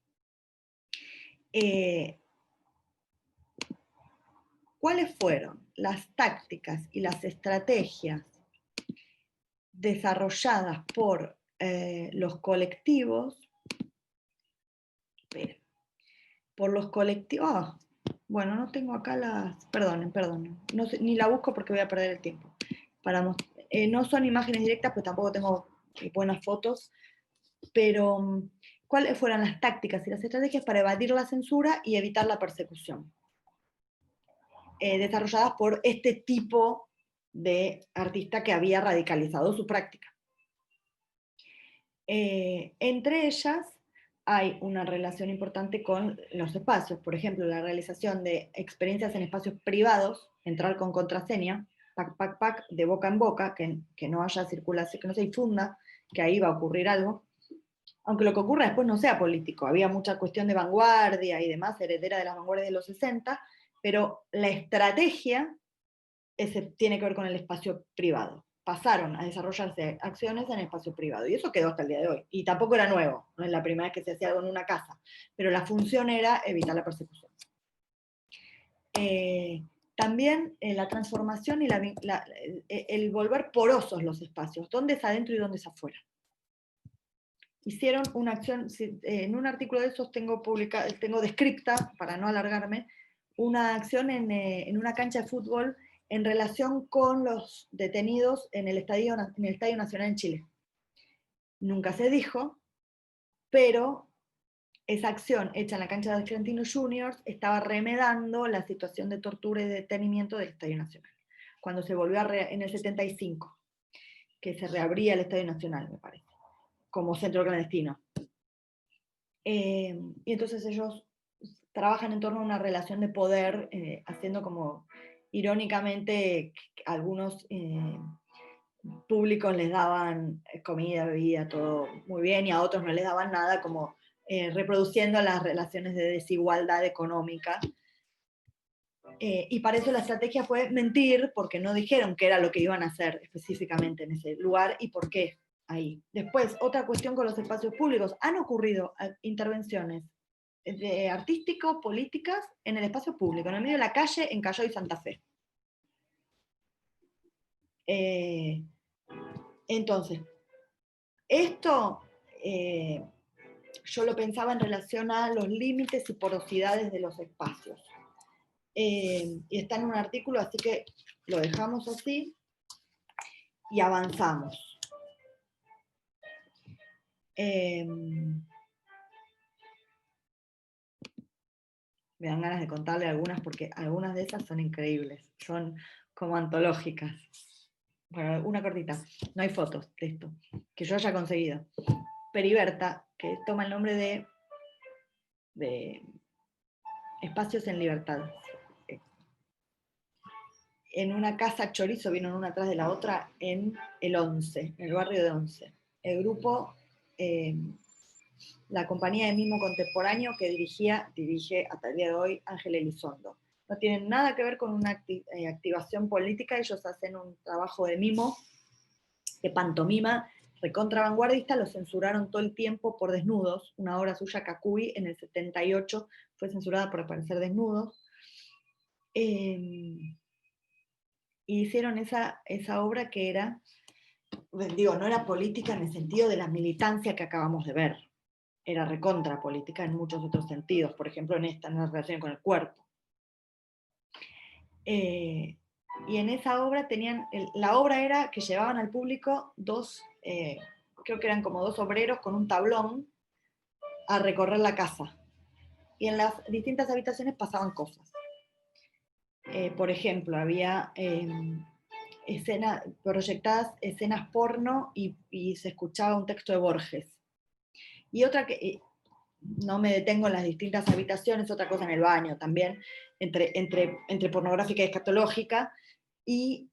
¿Cuáles fueron las tácticas y las estrategias desarrolladas por los colectivos? Por los colectivos. Bueno, no tengo acá las. Perdonen. No sé, ni la busco porque voy a perder el tiempo. No son imágenes directas, pues tampoco tengo buenas fotos, pero ¿cuáles fueron las tácticas y las estrategias para evadir la censura y evitar la persecución? Desarrolladas por este tipo de artista que había radicalizado su práctica. Entre ellas hay una relación importante con los espacios, por ejemplo, la realización de experiencias en espacios privados, entrar con contraseña, pac, pac, pac, de boca en boca, que no haya circulación, que no se difunda, que ahí va a ocurrir algo, aunque lo que ocurra después no sea político, había mucha cuestión de vanguardia y demás, heredera de las vanguardias de los 60, pero la estrategia tiene que ver con el espacio privado. Pasaron a desarrollarse acciones en el espacio privado, y eso quedó hasta el día de hoy. Y tampoco era nuevo, no es la primera vez que se hacía algo en una casa, pero la función era evitar la persecución. También la transformación y el volver porosos los espacios, dónde es adentro y dónde es afuera. Hicieron una acción, en un artículo de esos tengo descripta, para no alargarme, una acción en una cancha de fútbol en relación con los detenidos en el Estadio Nacional en Chile. Nunca se dijo, pero esa acción hecha en la cancha de Argentinos Juniors estaba remedando la situación de tortura y de detenimiento del Estadio Nacional, cuando se volvió en el 75, que se reabría el Estadio Nacional, me parece, como centro clandestino. Y entonces ellos trabajan en torno a una relación de poder, haciendo como irónicamente algunos públicos les daban comida, bebida, todo muy bien, y a otros no les daban nada, como reproduciendo las relaciones de desigualdad económica. Y para eso la estrategia fue mentir, porque no dijeron qué era lo que iban a hacer específicamente en ese lugar y por qué ahí. Después, otra cuestión con los espacios públicos. Han ocurrido intervenciones artísticos, políticas, en el espacio público, en el medio de la calle, en Callao y Santa Fe. Entonces, esto yo lo pensaba en relación a los límites y porosidades de los espacios. Y está en un artículo, así que lo dejamos así y avanzamos. Me dan ganas de contarle algunas porque algunas de esas son increíbles, son como antológicas. Bueno, una cortita, no hay fotos de esto, que yo haya conseguido. Periberta, que toma el nombre de Espacios en Libertad. En una casa chorizo, vieron una atrás de la otra, en el 11, en el barrio de 11. El grupo, la compañía de mimo contemporáneo que dirige hasta el día de hoy Ángel Elizondo. No tienen nada que ver con una activación política, ellos hacen un trabajo de mimo, de pantomima, recontra vanguardista, lo censuraron todo el tiempo por desnudos. Una obra suya, Cacuy, en el 78 fue censurada por aparecer desnudos. Y hicieron esa obra que era, digo, no era política en el sentido de la militancia que acabamos de ver, era recontra política en muchos otros sentidos, por ejemplo en la relación con el cuerpo. Y en esa obra la obra era que llevaban al público creo que eran como dos obreros con un tablón a recorrer la casa. Y en las distintas habitaciones pasaban cosas. Por ejemplo, había proyectadas escenas porno y se escuchaba un texto de Borges. Y otra que no me detengo en las distintas habitaciones, otra cosa en el baño también, entre pornográfica y escatológica. Y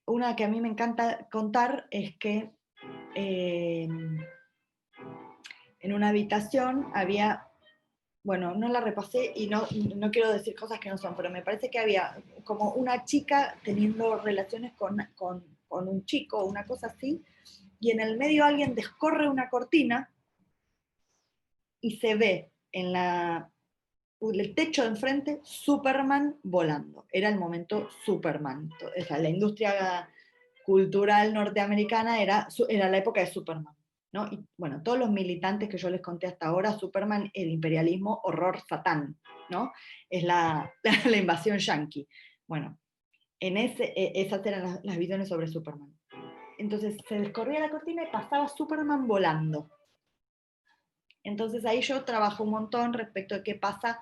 una que a mí me encanta contar es que en una habitación había, bueno, no la repasé y no quiero decir cosas que no son, pero me parece que había como una chica teniendo relaciones con un chico, una cosa así, y en el medio alguien descorre una cortina y se ve en el techo de enfrente Superman volando. Era el momento Superman. O sea, la industria cultural norteamericana era la época de Superman, ¿no? Y bueno, todos los militantes que yo les conté hasta ahora, Superman, el imperialismo, horror, satán, ¿no? Es la invasión yanqui. Bueno, esas eran las visiones sobre Superman. Entonces se descorría la cortina y pasaba Superman volando. Entonces ahí yo trabajo un montón respecto de qué pasa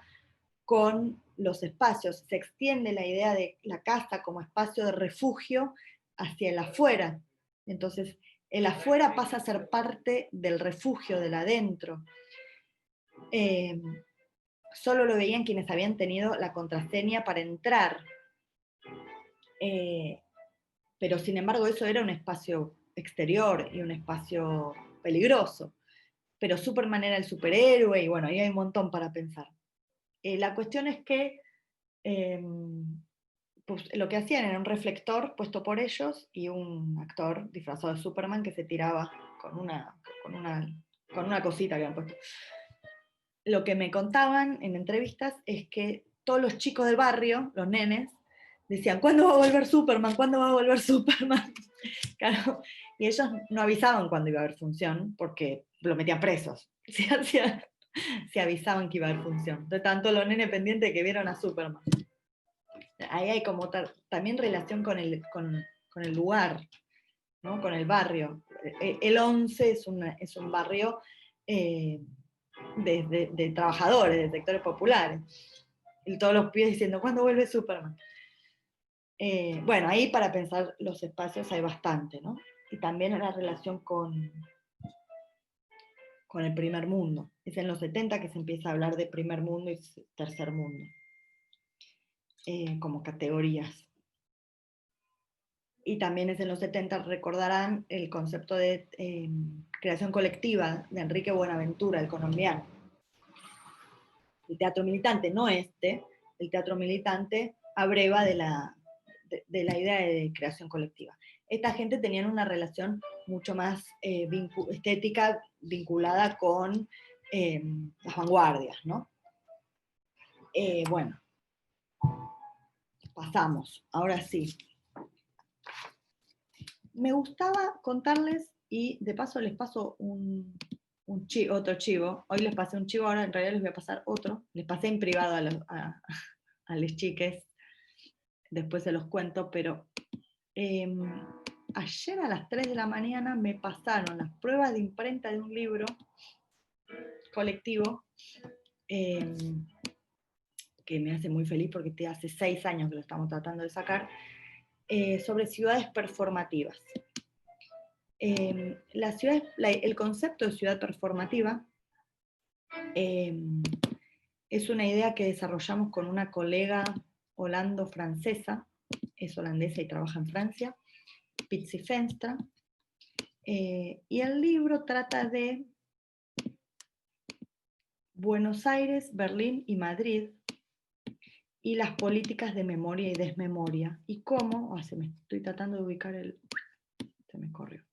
con los espacios, se extiende la idea de la casa como espacio de refugio hacia el afuera. Entonces, el afuera pasa a ser parte del refugio, del adentro. Solo lo veían quienes habían tenido la contraseña para entrar. Pero sin embargo eso era un espacio exterior y un espacio peligroso. Pero Superman era el superhéroe y bueno, ahí hay un montón para pensar. La cuestión es que pues, lo que hacían era un reflector puesto por ellos y un actor disfrazado de Superman que se tiraba con una cosita que habían puesto. Lo que me contaban en entrevistas es que todos los chicos del barrio, los nenes, decían, ¿cuándo va a volver Superman? ¿Cuándo va a volver Superman? Claro, y ellos no avisaban cuándo iba a haber función, porque lo metían presos. Si avisaban que iba a haber función. De tanto los nenes pendientes que vieron a Superman. Ahí hay como también relación con el lugar, ¿no? Con el barrio. El 11 es un barrio de trabajadores, de sectores populares. Y todos los pibes diciendo, ¿cuándo vuelve Superman? Bueno, ahí para pensar los espacios hay bastante, ¿no? Y también la relación con el primer mundo. Es en los 70 que se empieza a hablar de primer mundo y tercer mundo, como categorías. Y también es en los 70, recordarán el concepto de creación colectiva de Enrique Buenaventura, el colombiano. El teatro militante, no este, el teatro militante abreva de la idea de creación colectiva. Esta gente tenía una relación mucho más estética vinculada con las vanguardias, ¿no? Bueno, pasamos, ahora sí. Me gustaba contarles, y de paso les paso otro chivo. Hoy les pasé un chivo, ahora en realidad les voy a pasar otro. Les pasé en privado a las chiques, después se los cuento, pero ayer a las 3 de la mañana me pasaron las pruebas de imprenta de un libro colectivo que me hace muy feliz porque hace 6 años que lo estamos tratando de sacar, sobre ciudades performativas. El concepto de ciudad performativa es una idea que desarrollamos con una colega holando-francesa, es holandesa y trabaja en Francia, Pizzi Venstra, y el libro trata de Buenos Aires, Berlín y Madrid, y las políticas de memoria y desmemoria, y cómo, estoy tratando de ubicar se me corrió,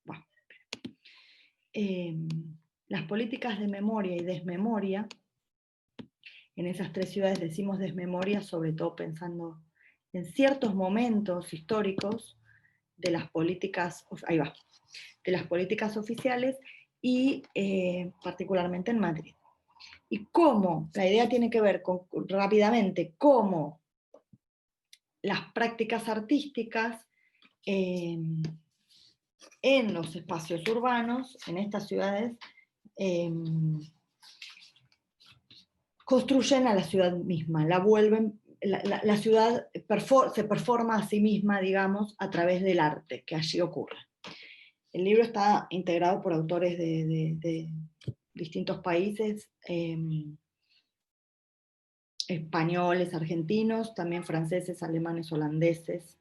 las políticas de memoria y desmemoria, en esas 3 ciudades decimos desmemoria, sobre todo pensando en ciertos momentos históricos de las políticas, de las políticas oficiales y particularmente en Madrid. Y cómo, la idea tiene que ver con, rápidamente, cómo las prácticas artísticas en los espacios urbanos, en estas ciudades, construyen a la ciudad misma, la vuelven, la ciudad se performa a sí misma, digamos, a través del arte que allí ocurre. El libro está integrado por autores de distintos países, españoles, argentinos, también franceses, alemanes, holandesas,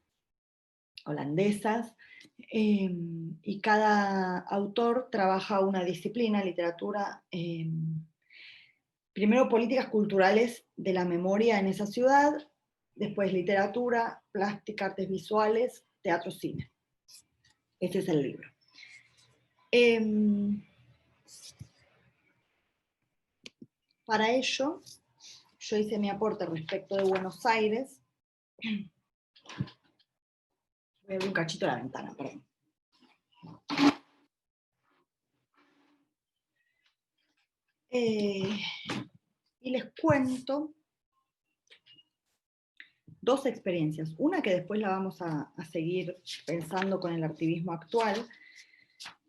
y cada autor trabaja una disciplina, literatura, primero políticas culturales de la memoria en esa ciudad, después literatura, plástica, artes visuales, teatro, cine. Ese es el libro. Para ello, yo hice mi aporte respecto de Buenos Aires. Voy a abrir un cachito la ventana, perdón. Y les cuento 2 experiencias. Una que después la vamos a seguir pensando con el activismo actual.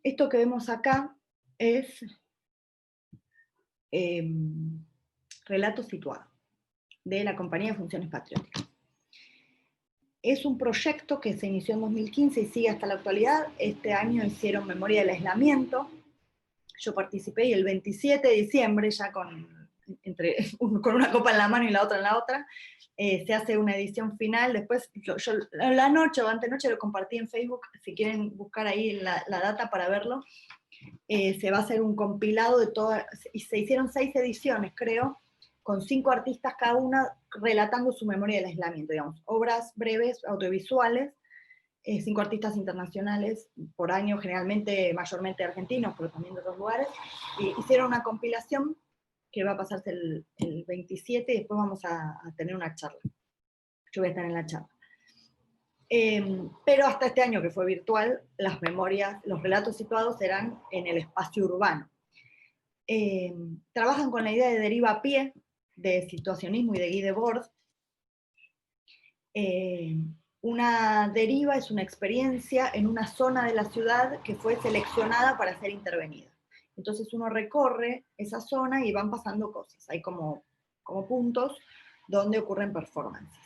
Esto que vemos acá es relato situado. de la Compañía de Funciones Patrióticas. Es un proyecto que se inició en 2015 y sigue hasta la actualidad. Este año hicieron memoria del aislamiento. Yo participé y el 27 de diciembre, ya con una copa en la mano y la otra en la otra, se hace una edición final. Después, yo la noche o antenoche lo compartí en Facebook, si quieren buscar ahí la data para verlo. Se va a hacer un compilado de todas, y se hicieron 6 ediciones, creo, con 5 artistas cada una relatando su memoria del aislamiento, digamos, obras breves, audiovisuales, 5 artistas internacionales por año, generalmente, mayormente argentinos, pero también de otros lugares, y hicieron una compilación que va a pasarse el 27 y después vamos a tener una charla. Yo voy a estar en la charla. Pero hasta este año, que fue virtual, las memorias, los relatos situados serán en el espacio urbano. Trabajan con la idea de deriva a pie, de situacionismo y de Guy Debord. Una deriva es una experiencia en una zona de la ciudad que fue seleccionada para ser intervenida. Entonces uno recorre esa zona y van pasando cosas. Hay como puntos donde ocurren performances.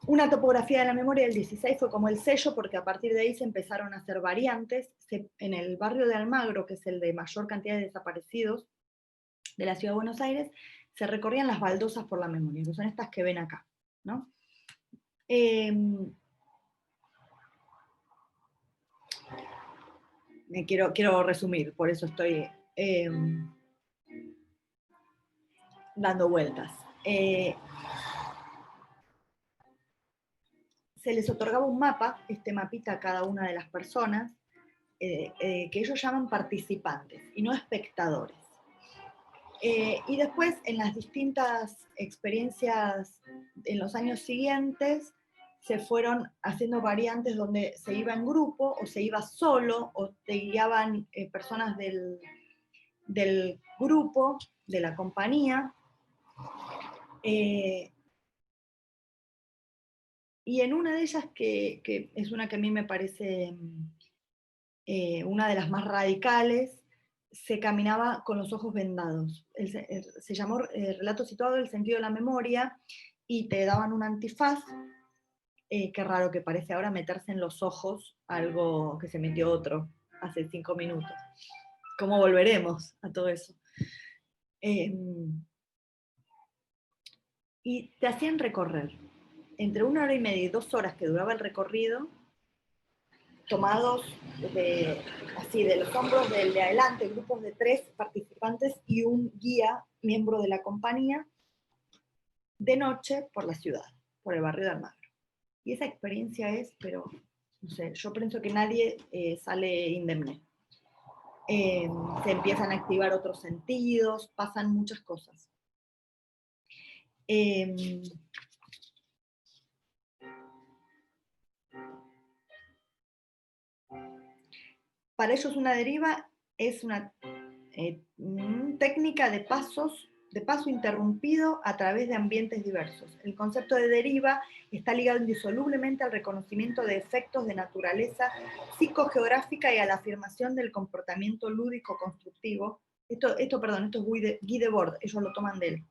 Una topografía de la memoria del 16 fue como el sello, porque a partir de ahí se empezaron a hacer variantes. En el barrio de Almagro, que es el de mayor cantidad de desaparecidos de la ciudad de Buenos Aires, se recorrían las baldosas por la memoria, que son estas que ven acá, ¿no? Quiero resumir, por eso estoy dando vueltas. Se les otorgaba un mapa, este mapita a cada una de las personas, que ellos llaman participantes y no espectadores. Y después, en las distintas experiencias en los años siguientes, se fueron haciendo variantes donde se iba en grupo, o se iba solo, o te guiaban personas del grupo, de la compañía. Y en una de ellas, que es una que a mí me parece una de las más radicales, se caminaba con los ojos vendados. Se llamó Relato situado del sentido de la memoria, y te daban un antifaz. Qué raro que parece ahora meterse en los ojos algo que se metió otro hace 5 minutos. ¿Cómo volveremos a todo eso? Y te hacían recorrer. Entre 1 hora y media y 2 horas que duraba el recorrido, tomados así de los hombros del de adelante, grupos de 3 participantes y un guía, miembro de la compañía, de noche por la ciudad, por el barrio de Almagro. Y esa experiencia es, pero, no sé, yo pienso que nadie sale indemne. Se empiezan a activar otros sentidos, pasan muchas cosas. Para ellos una deriva es una técnica de paso interrumpido a través de ambientes diversos. El concepto de deriva está ligado indisolublemente al reconocimiento de efectos de naturaleza psicogeográfica y a la afirmación del comportamiento lúdico constructivo. Esto es Guy Debord, ellos lo toman de él,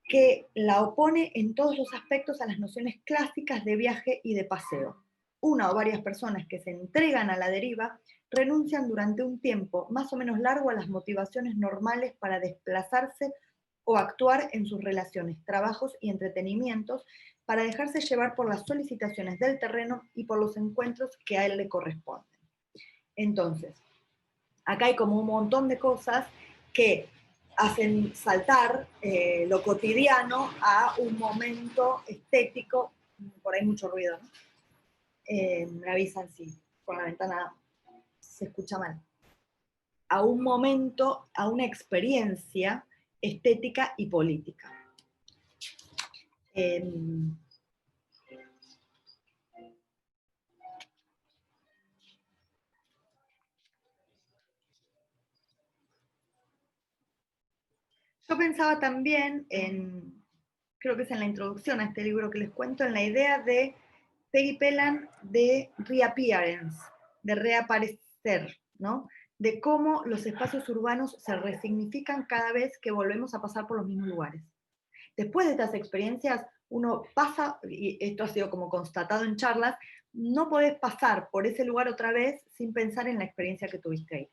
que la opone en todos los aspectos a las nociones clásicas de viaje y de paseo. Una o varias personas que se entregan a la deriva renuncian durante un tiempo más o menos largo a las motivaciones normales para desplazarse o actuar en sus relaciones, trabajos y entretenimientos, para dejarse llevar por las solicitaciones del terreno y por los encuentros que a él le corresponden. Entonces, acá hay como un montón de cosas que hacen saltar lo cotidiano a un momento estético. Por ahí mucho ruido, ¿no? Me avisan si con la ventana se escucha mal. A un momento, a una experiencia estética y política. Yo pensaba también creo que es en la introducción a este libro que les cuento, en la idea de Peggy Pellan de reappearance, de reaparecer, ¿no? de cómo los espacios urbanos se resignifican cada vez que volvemos a pasar por los mismos lugares. Después de estas experiencias, uno pasa, y esto ha sido como constatado en charlas, no podés pasar por ese lugar otra vez sin pensar en la experiencia que tuviste ahí.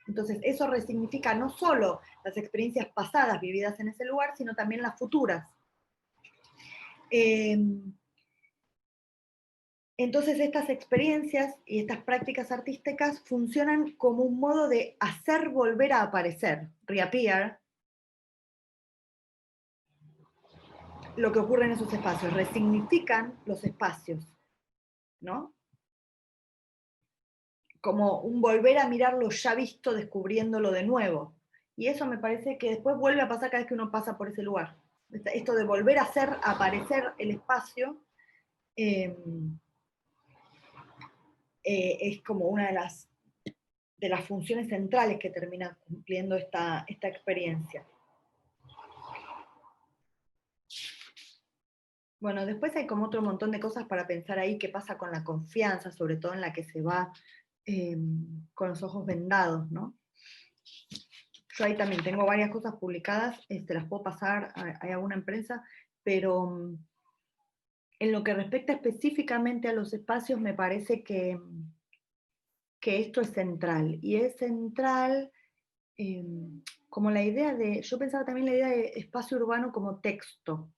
Entonces, eso resignifica no solo las experiencias pasadas vividas en ese lugar, sino también las futuras. Entonces, estas experiencias y estas prácticas artísticas funcionan como un modo de hacer volver a aparecer, reappear, lo que ocurre en esos espacios, resignifican los espacios, ¿no? Como un volver a mirar lo ya visto, descubriéndolo de nuevo. Y eso me parece que después vuelve a pasar cada vez que uno pasa por ese lugar. Esto de volver a hacer aparecer el espacio es como una de las funciones centrales que termina cumpliendo esta experiencia. Bueno, después hay como otro montón de cosas para pensar ahí, qué pasa con la confianza, sobre todo en la que se va con los ojos vendados, ¿no? Yo ahí también tengo varias cosas publicadas, las puedo pasar, hay alguna en prensa, pero en lo que respecta específicamente a los espacios, me parece que esto es central, y es central como la idea de, yo pensaba también la idea de espacio urbano como texto,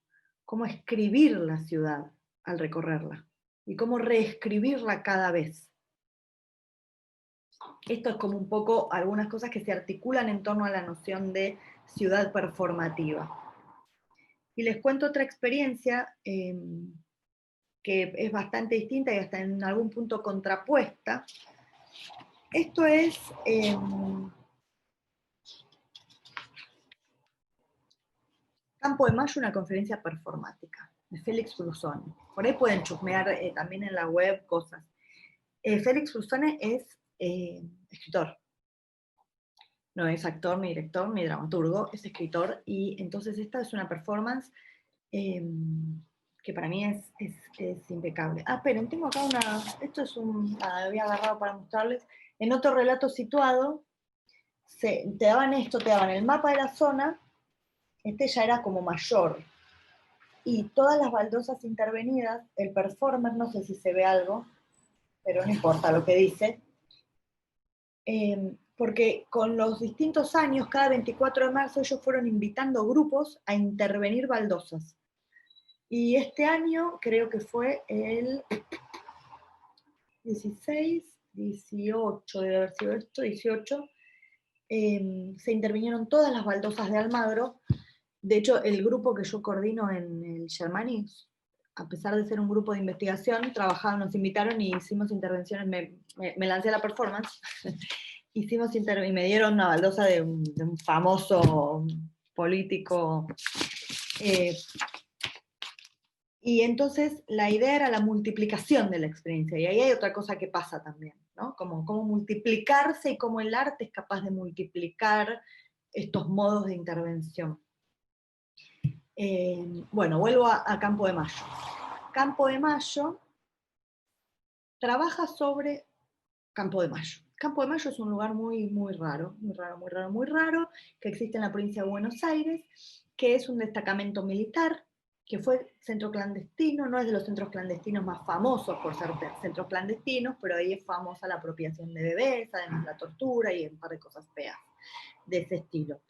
cómo escribir la ciudad al recorrerla, y cómo reescribirla cada vez. Esto es como un poco algunas cosas que se articulan en torno a la noción de ciudad performativa. Y les cuento otra experiencia que es bastante distinta y hasta en algún punto contrapuesta. Esto es Campo de Mayo, una conferencia performática, de Félix Brusone. Por ahí pueden chusmear también en la web cosas. Félix Brusone es escritor. No es actor, ni director, ni dramaturgo, es escritor, y entonces esta es una performance que para mí es impecable. Ah, esperen, tengo acá esto es había agarrado para mostrarles, en otro relato situado, te daban el mapa de la zona, este ya era como mayor, y todas las baldosas intervenidas, el performer, no sé si se ve algo, pero no importa lo que dice, porque con los distintos años, cada 24 de marzo, ellos fueron invitando grupos a intervenir baldosas. Y este año, creo que fue el 16, 18, debe haber sido esto, 18, se intervinieron todas las baldosas de Almagro. De hecho, el grupo que yo coordino en el Germani, a pesar de ser un grupo de investigación, nos invitaron y hicimos intervenciones, me lancé a la performance, y me dieron una baldosa de un famoso político, y entonces la idea era la multiplicación de la experiencia, y ahí hay otra cosa que pasa también, ¿no? Como multiplicarse y cómo el arte es capaz de multiplicar estos modos de intervención. Bueno, vuelvo a Campo de Mayo. Campo de Mayo trabaja sobre Campo de Mayo. Campo de Mayo es un lugar muy raro, que existe en la provincia de Buenos Aires, que es un destacamento militar, que fue centro clandestino, no es de los centros clandestinos más famosos por ser centros clandestinos, pero ahí es famosa la apropiación de bebés, además la tortura y un par de cosas feas de ese estilo.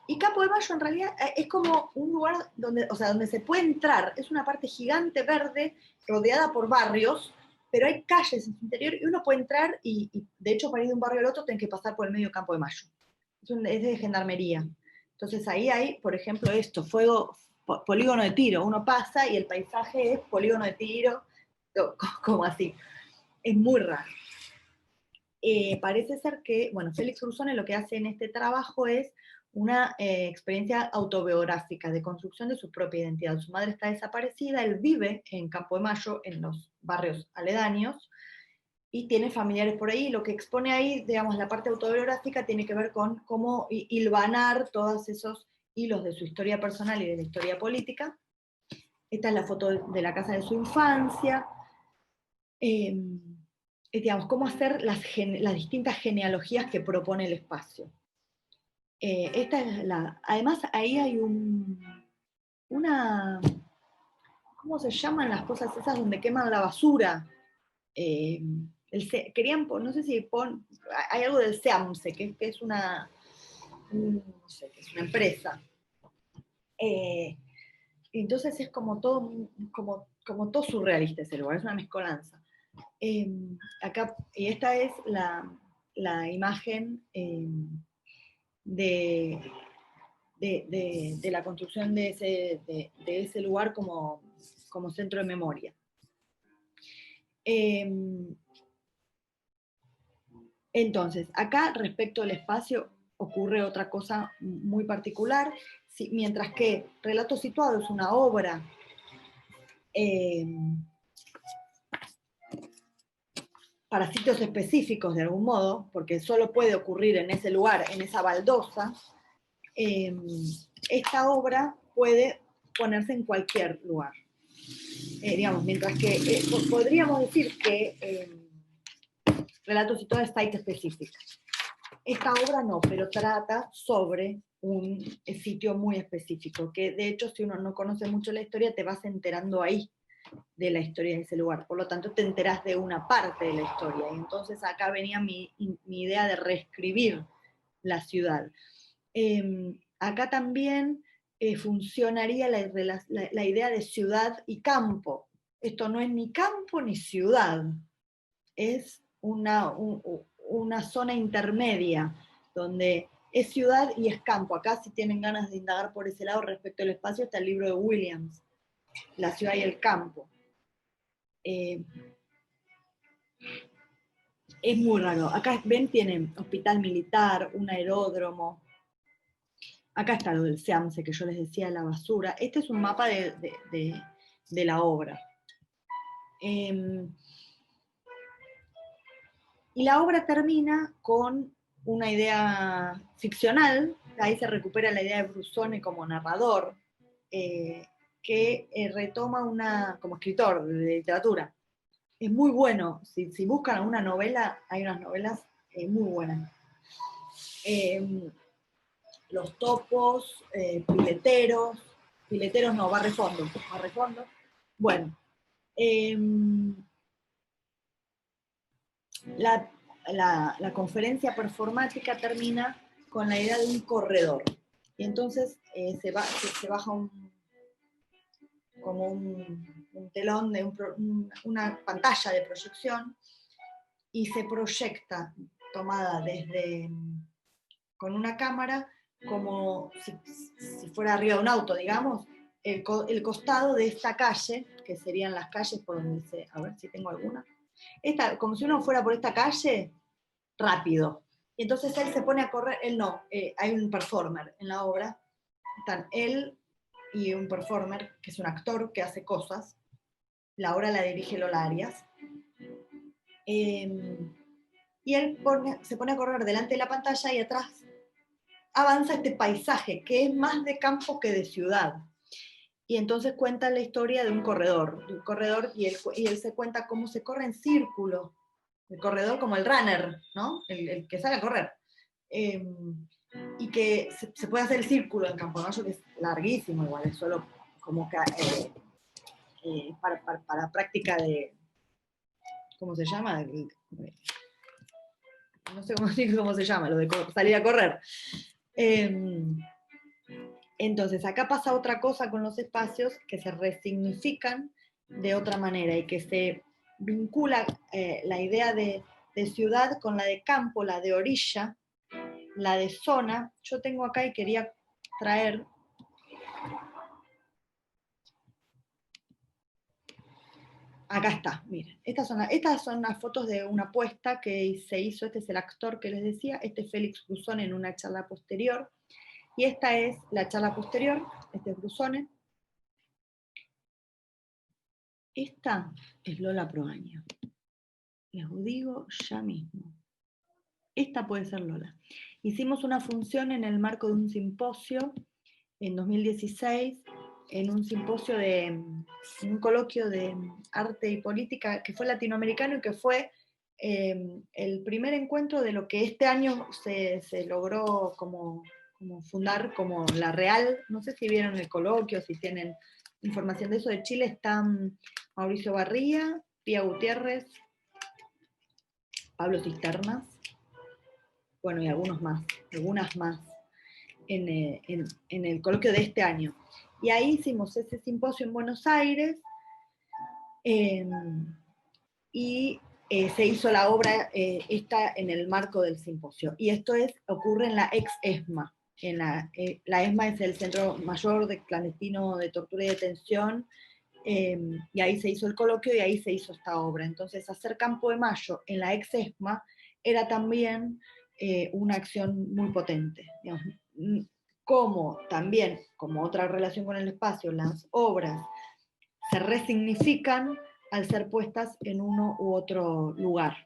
Y Campo de Mayo en realidad es como un lugar donde se puede entrar, es una parte gigante verde rodeada por barrios, pero hay calles en su interior y uno puede entrar y de hecho para ir de un barrio al otro tienen que pasar por el medio Campo de Mayo. Es de gendarmería. Entonces ahí hay, por ejemplo, polígono de tiro. Uno pasa y el paisaje es polígono de tiro, como así. Es muy raro. Parece ser que, bueno, Félix Brusone lo que hace en este trabajo es una experiencia autobiográfica de construcción de su propia identidad. Su madre está desaparecida, él vive en Campo de Mayo, en los barrios aledaños, y tiene familiares por ahí. Lo que expone ahí, digamos, la parte autobiográfica tiene que ver con cómo hilvanar todos esos hilos de su historia personal y de la historia política. Esta es la foto de la casa de su infancia. digamos, cómo hacer las distintas genealogías que propone el espacio. Esta es además, ahí hay una, ¿cómo se llaman las cosas esas donde queman la basura? Querían, no sé si hay algo del SEAMSE, que es una, no sé, que es una empresa. Entonces es como todo surrealista ese lugar, es una mezcolanza. Acá, y esta es la imagen de la construcción de ese lugar como centro de memoria. Entonces, acá respecto al espacio ocurre otra cosa muy particular, mientras que Relatos Situados es una obra para sitios específicos de algún modo, porque solo puede ocurrir en ese lugar, en esa baldosa, esta obra puede ponerse en cualquier lugar. Digamos, mientras que podríamos decir que Relatos Situados es site específica. Esta obra no, pero trata sobre un sitio muy específico, que de hecho si uno no conoce mucho la historia te vas enterando ahí de la historia de ese lugar, por lo tanto te enterás de una parte de la historia, y entonces acá venía mi idea de reescribir la ciudad. Acá también funcionaría la idea de ciudad y campo. Esto no es ni campo ni ciudad, es una zona intermedia, donde es ciudad y es campo. Acá si tienen ganas de indagar por ese lado respecto al espacio, está el libro de Williams, La ciudad y el campo. Es muy raro. Acá, ven, tienen hospital militar, un aeródromo. Acá está lo del SEAMSE, que yo les decía, la basura. Este es un mapa de la obra. Y la obra termina con una idea ficcional, ahí se recupera la idea de Brusone como narrador, que retoma como escritor de literatura. Es muy bueno, si buscan alguna novela, hay unas novelas muy buenas. Los topos, pileteros no, barrefondo. Bueno, la conferencia performática termina con la idea de un corredor. Y entonces se baja como un telón, una pantalla de proyección, y se proyecta, tomada con una cámara, como si fuera arriba de un auto, digamos, el costado de esta calle, que serían las calles por donde a ver si tengo alguna, como si uno fuera por esta calle, rápido. Y entonces él se pone a correr, él no, hay un performer en la obra, están él y un performer, que es un actor que hace cosas, la obra la dirige Lola Arias, y él se pone a correr delante de la pantalla y atrás avanza este paisaje, que es más de campo que de ciudad. Y entonces cuenta la historia de un corredor, y él se cuenta cómo se corre en círculo, el corredor como el runner, ¿no? El que sale a correr. Y que se puede hacer el círculo en Campo Mayo, que es larguísimo igual, es solo como que para práctica de, ¿cómo se llama? No sé cómo se llama, lo de salir a correr. Entonces, acá pasa otra cosa con los espacios, que se resignifican de otra manera y que se vincula la idea de ciudad con la de campo, la de orilla, la de zona. Yo tengo acá y quería traer acá está, miren, estas son las fotos de una apuesta que se hizo. Este es el actor que les decía, este es Félix Brusone en una charla posterior, y esta es la charla posterior, este es Brusone. Esta es Lola Proaño. Les digo ya mismo. Esta puede ser Lola. Hicimos una función en el marco de un simposio en 2016, en un simposio en un coloquio de arte y política que fue latinoamericano y que fue el primer encuentro de lo que este año se logró como fundar como la Real. No sé si vieron el coloquio, si tienen información de eso. De Chile están Mauricio Barría, Pía Gutiérrez, Pablo Cisternas, bueno, y algunas más, en el coloquio de este año. Y ahí hicimos ese simposio en Buenos Aires, y se hizo la obra esta en el marco del simposio. Y esto ocurre en la ex-ESMA. La ESMA es el Centro Mayor de Clandestino de Tortura y Detención, y ahí se hizo el coloquio y ahí se hizo esta obra. Entonces, hacer Campo de Mayo en la ex-ESMA era también una acción muy potente. Digamos, como también, como otra relación con el espacio, las obras se resignifican al ser puestas en uno u otro lugar.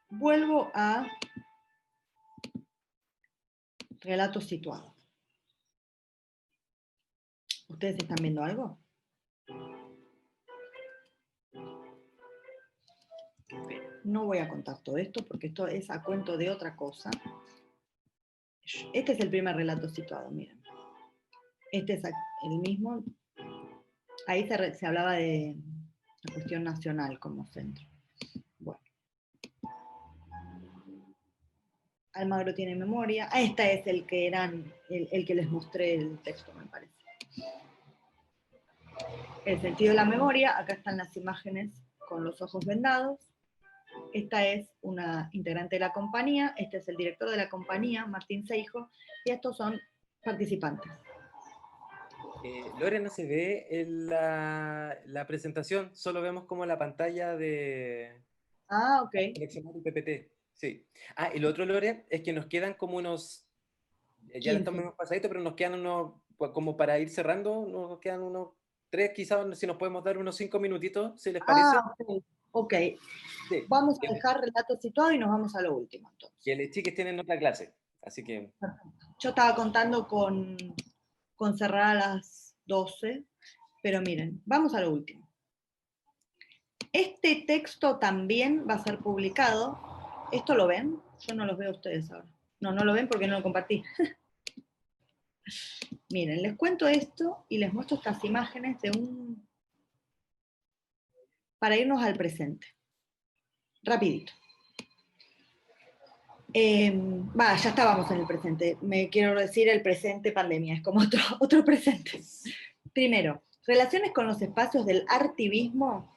Vuelvo a relatos situados. ¿Ustedes están viendo algo? No voy a contar todo esto porque esto es a cuento de otra cosa. Este es el primer relato situado, miren. Este es el mismo. Ahí se hablaba de la cuestión nacional como centro. Bueno. Almagro tiene memoria. Este es el que el que les mostré el texto, me parece. El sentido de la memoria, acá están las imágenes con los ojos vendados. Esta es una integrante de la compañía, este es el director de la compañía, Martín Seijo, y estos son participantes. Lore, no se ve en la presentación, solo vemos como la pantalla de Ok. seleccionar el PPT. Sí. Y lo otro, Lore, es que nos quedan como unos, ya 15. lo estamos pasadito, pero nos quedan unos, como para ir cerrando, nos quedan unos 3, quizás si nos podemos dar unos 5 minutitos, si les parece. Ok. Sí. Vamos a dejar relato situado y nos vamos a lo último, entonces. Que los chiques tienen otra clase, así que... Yo estaba contando con cerrar a las 12, pero miren, vamos a lo último. Este texto también va a ser publicado. ¿Esto lo ven? Yo no los veo a ustedes ahora. No lo ven porque no lo compartí. Miren, les cuento esto y les muestro estas imágenes para irnos al presente. Rapidito. Ya estábamos en el presente. Me quiero decir el presente pandemia, es como otro presente. Primero, relaciones con los espacios del artivismo.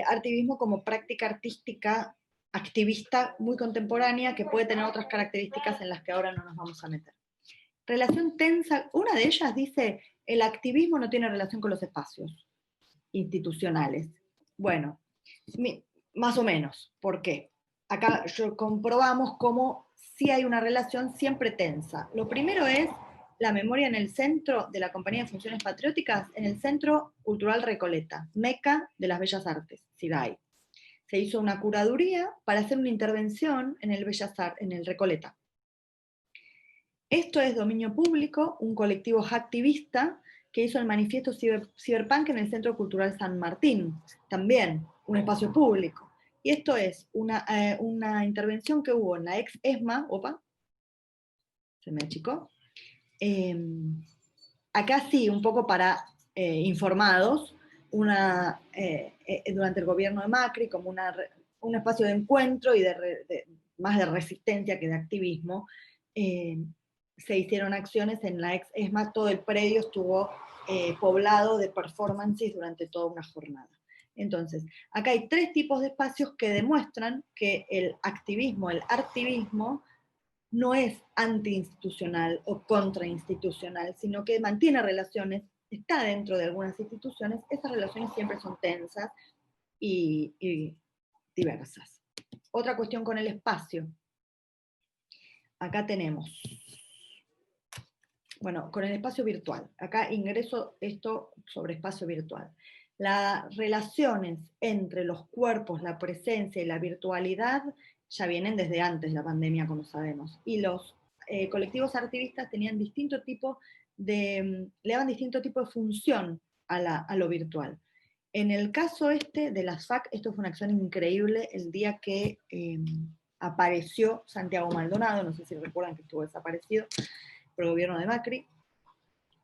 Artivismo como práctica artística activista muy contemporánea que puede tener otras características en las que ahora no nos vamos a meter. Relación tensa, una de ellas dice, el activismo no tiene relación con los espacios institucionales. Bueno, más o menos. ¿Por qué? Acá comprobamos cómo sí hay una relación siempre tensa. Lo primero es la memoria en el centro de la Compañía de Funciones Patrióticas, en el Centro Cultural Recoleta, meca de las Bellas Artes, SIDAI. Se hizo una curaduría para hacer una intervención en el Recoleta. Esto es dominio público, un colectivo activista que hizo el manifiesto Cyberpunk en el Centro Cultural San Martín, también un espacio público. Y esto es una intervención que hubo en la ex ESMA, se me achicó. Acá sí, un poco para informados, durante el gobierno de Macri, como un espacio de encuentro y más de resistencia que de activismo, se hicieron acciones en la ex ESMA, todo el predio estuvo poblado de performances durante toda una jornada. Entonces, acá hay 3 tipos de espacios que demuestran que el activismo, el artivismo, no es antiinstitucional o contrainstitucional, sino que mantiene relaciones, está dentro de algunas instituciones, esas relaciones siempre son tensas y diversas. Otra cuestión con el espacio. Acá tenemos, bueno, con el espacio virtual. Acá ingreso esto sobre espacio virtual. Las relaciones entre los cuerpos, la presencia y la virtualidad ya vienen desde antes de la pandemia, como sabemos. Y los colectivos activistas tenían le daban distinto tipo de función a lo virtual. En el caso de las FAC, esto fue una acción increíble el día que apareció Santiago Maldonado, no sé si recuerdan que estuvo desaparecido por el gobierno de Macri.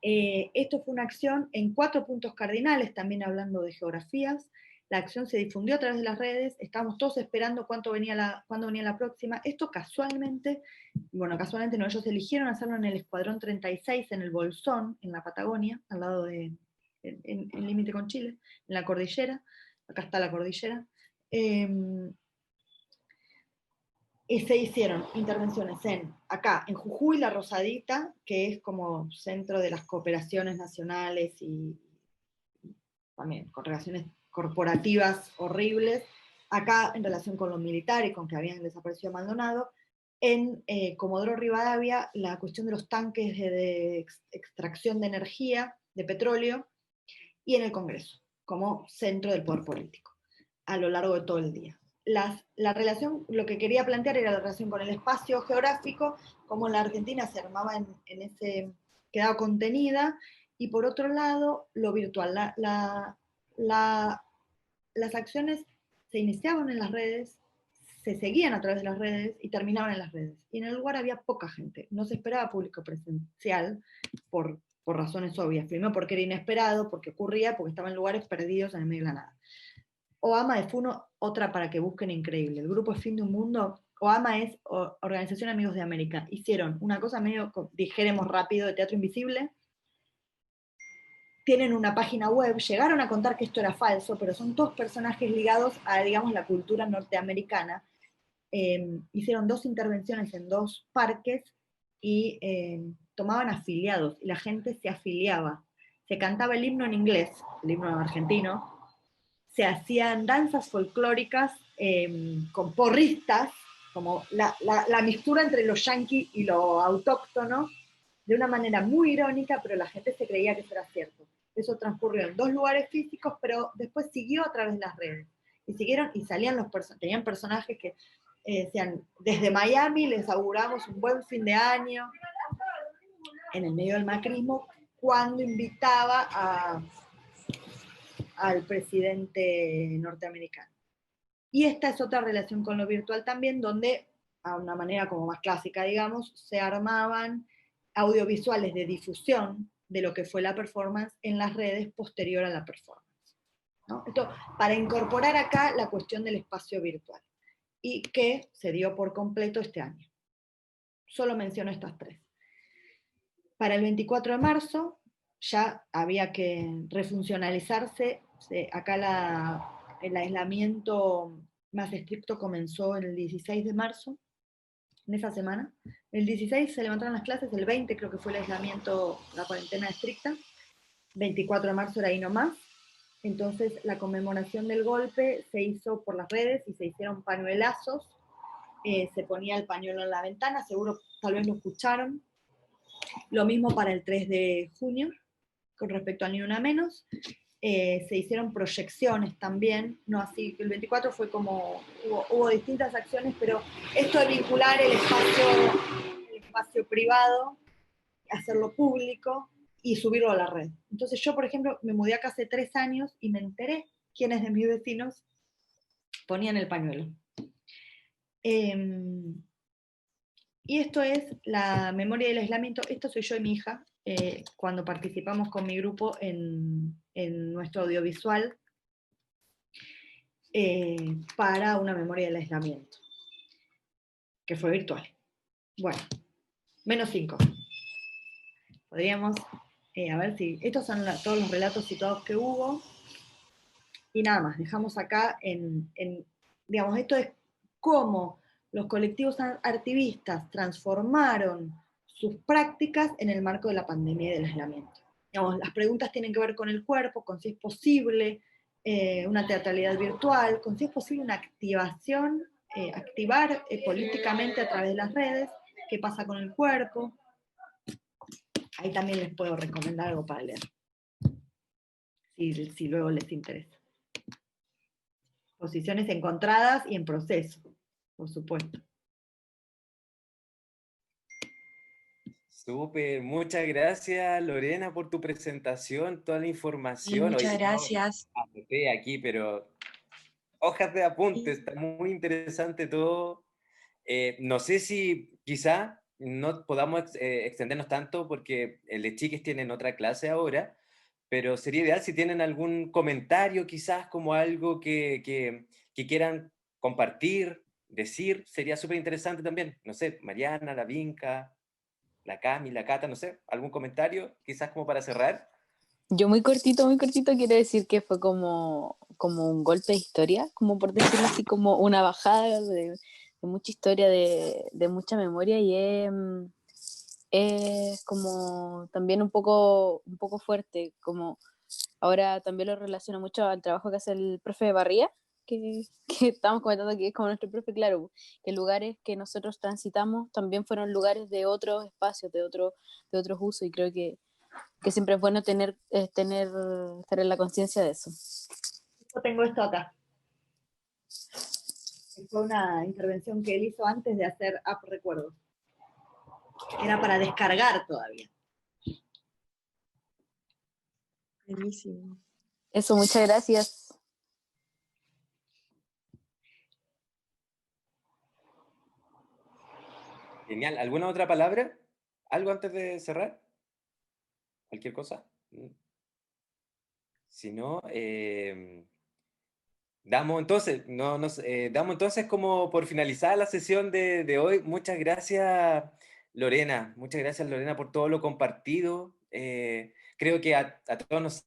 Esto fue una acción en 4 puntos cardinales, también hablando de geografías. La acción se difundió a través de las redes, estábamos todos esperando cuándo venía la próxima. Esto casualmente no, ellos eligieron hacerlo en el Escuadrón 36, en el Bolsón, en la Patagonia, al lado en límite con Chile, en la cordillera. Acá está la cordillera. Y se hicieron intervenciones acá, en Jujuy, La Rosadita, que es como centro de las cooperaciones nacionales y también con relaciones corporativas horribles, acá en relación con lo militar y con que habían desaparecido Maldonado, en Comodoro Rivadavia, la cuestión de los tanques de extracción de energía, de petróleo, y en el Congreso, como centro del poder político, a lo largo de todo el día. La relación, lo que quería plantear era la relación con el espacio geográfico, cómo la Argentina se armaba en ese, quedaba contenida, y por otro lado, lo virtual. Las acciones se iniciaban en las redes, se seguían a través de las redes y terminaban en las redes. Y en el lugar había poca gente, no se esperaba público presencial por razones obvias. Primero porque era inesperado, porque ocurría, porque estaban en lugares perdidos en el medio de la nada. OAMA es otra para que busquen increíble. El grupo Fin de un Mundo, OAMA es Organización Amigos de América. Hicieron una cosa medio, dijéramos rápido, de teatro invisible. Tienen una página web, llegaron a contar que esto era falso, pero son todos personajes ligados a, digamos, la cultura norteamericana. Hicieron 2 intervenciones en 2 parques y tomaban afiliados, y la gente se afiliaba. Se cantaba el himno en inglés, el himno argentino, se hacían danzas folclóricas con porristas, como la mixtura entre lo yanqui y lo autóctono, de una manera muy irónica, pero la gente se creía que eso era cierto. Eso transcurrió en 2 lugares físicos, pero después siguió a través de las redes. Y siguieron, y salían tenían personajes que decían, desde Miami les auguramos un buen fin de año, en el medio del macrismo, cuando invitaba al presidente norteamericano. Y esta es otra relación con lo virtual también, donde, a una manera como más clásica, digamos, se armaban audiovisuales de difusión de lo que fue la performance en las redes posterior a la performance, ¿no? Esto, para incorporar acá la cuestión del espacio virtual, y que se dio por completo este año. Solo menciono estas 3. Para el 24 de marzo ya había que refuncionalizarse. Acá el aislamiento más estricto comenzó el 16 de marzo, en esa semana. El 16 se levantaron las clases, el 20 creo que fue el aislamiento, la cuarentena estricta, 24 de marzo era ahí nomás. Entonces la conmemoración del golpe se hizo por las redes y se hicieron pañuelazos, se ponía el pañuelo en la ventana, seguro tal vez lo escucharon. Lo mismo para el 3 de junio, con respecto al Ni Una Menos. Se hicieron proyecciones también, no así, el 24 fue como, hubo distintas acciones, pero esto de vincular el espacio privado, hacerlo público y subirlo a la red. Entonces yo, por ejemplo, me mudé acá hace 3 años y me enteré quiénes de mis vecinos ponían el pañuelo. Y esto es la memoria del aislamiento. Esto soy yo y mi hija, cuando participamos con mi grupo en nuestro audiovisual para una memoria del aislamiento, que fue virtual. Bueno, -5. Podríamos, a ver si, estos son todos los relatos situados que hubo, y nada más, dejamos acá digamos, esto es cómo los colectivos activistas transformaron sus prácticas en el marco de la pandemia y del aislamiento. Digamos, las preguntas tienen que ver con el cuerpo, con si es posible una teatralidad virtual, con si es posible una activación, activar políticamente a través de las redes, qué pasa con el cuerpo. Ahí también les puedo recomendar algo para leer, si luego les interesa. Posiciones encontradas y en proceso. por supuesto. Súper, muchas gracias Lorena por tu presentación, toda la Y información. muchas Oye, yo gracias. anoté aquí, pero hojas de apuntes, Sí. está muy interesante todo. No sé si quizá no podamos extendernos tanto porque el Chiques tienen otra clase ahora, pero sería ideal si tienen algún comentario, quizás como algo que quieran compartir, decir, sería súper interesante también. No sé, Mariana, la Vinca, la Cami, la Cata, no sé, algún comentario, quizás como para cerrar. Yo muy cortito quiero decir que fue como un golpe de historia, como por decirlo así, como una bajada de mucha historia, de mucha memoria y es como también un poco fuerte, como ahora también lo relaciono mucho al trabajo que hace el profe Barría, que, que estamos comentando que es como nuestro profe, claro, que lugares que nosotros transitamos también fueron lugares de otros espacios, de otros usos y creo que siempre es bueno estar en la conciencia de eso. Yo tengo esto acá. Fue una intervención que él hizo antes de hacer App Recuerdos. Era para descargar todavía. Buenísimo. Eso, muchas gracias. Genial. ¿Alguna otra palabra? ¿Algo antes de cerrar? ¿Cualquier cosa? Si no, damos entonces, damos entonces como por finalizar la sesión de hoy. Muchas gracias, Lorena. Muchas gracias, Lorena, por todo lo compartido. Creo que a todos nos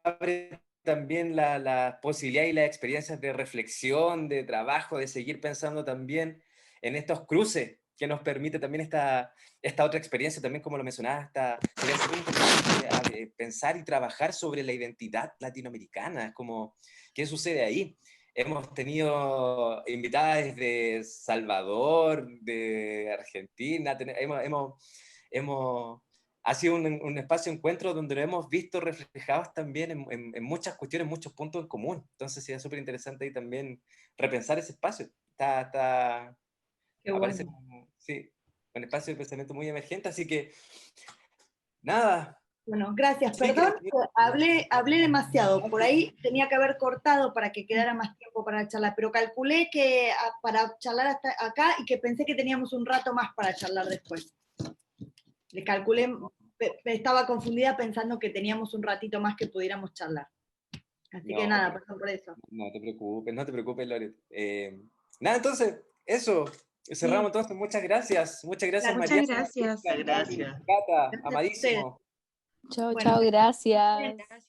abre también la posibilidad y las experiencias de reflexión, de trabajo, de seguir pensando también en estos cruces que nos permite también esta otra experiencia, también como lo mencionaba, sería súper importante pensar y trabajar sobre la identidad latinoamericana, como qué sucede ahí. Hemos tenido invitadas desde Salvador, de Argentina, ha sido un espacio de encuentro donde lo hemos visto reflejados también en muchas cuestiones, muchos puntos en común. Entonces sería súper interesante ahí también repensar ese espacio. Qué Me parece, bueno. sí, un espacio de pensamiento muy emergente, así que nada. Bueno, gracias. Sí, Perdón, hablé demasiado. Por ahí tenía que haber cortado para que quedara más tiempo para la charla, pero calculé que para charlar hasta acá y que pensé que teníamos un rato más para charlar después. Le calculé, estaba confundida pensando que teníamos un ratito más que pudiéramos charlar. Así que No, nada, perdón por eso. no te preocupes, Loret. Nada, entonces, eso. Cerramos Sí, entonces. Muchas gracias, Gracias. María. muchas gracias. Gracias, Gracias. Cata, Gracias a ustedes. amadísimo. Chao, Bueno, chao, gracias. Gracias.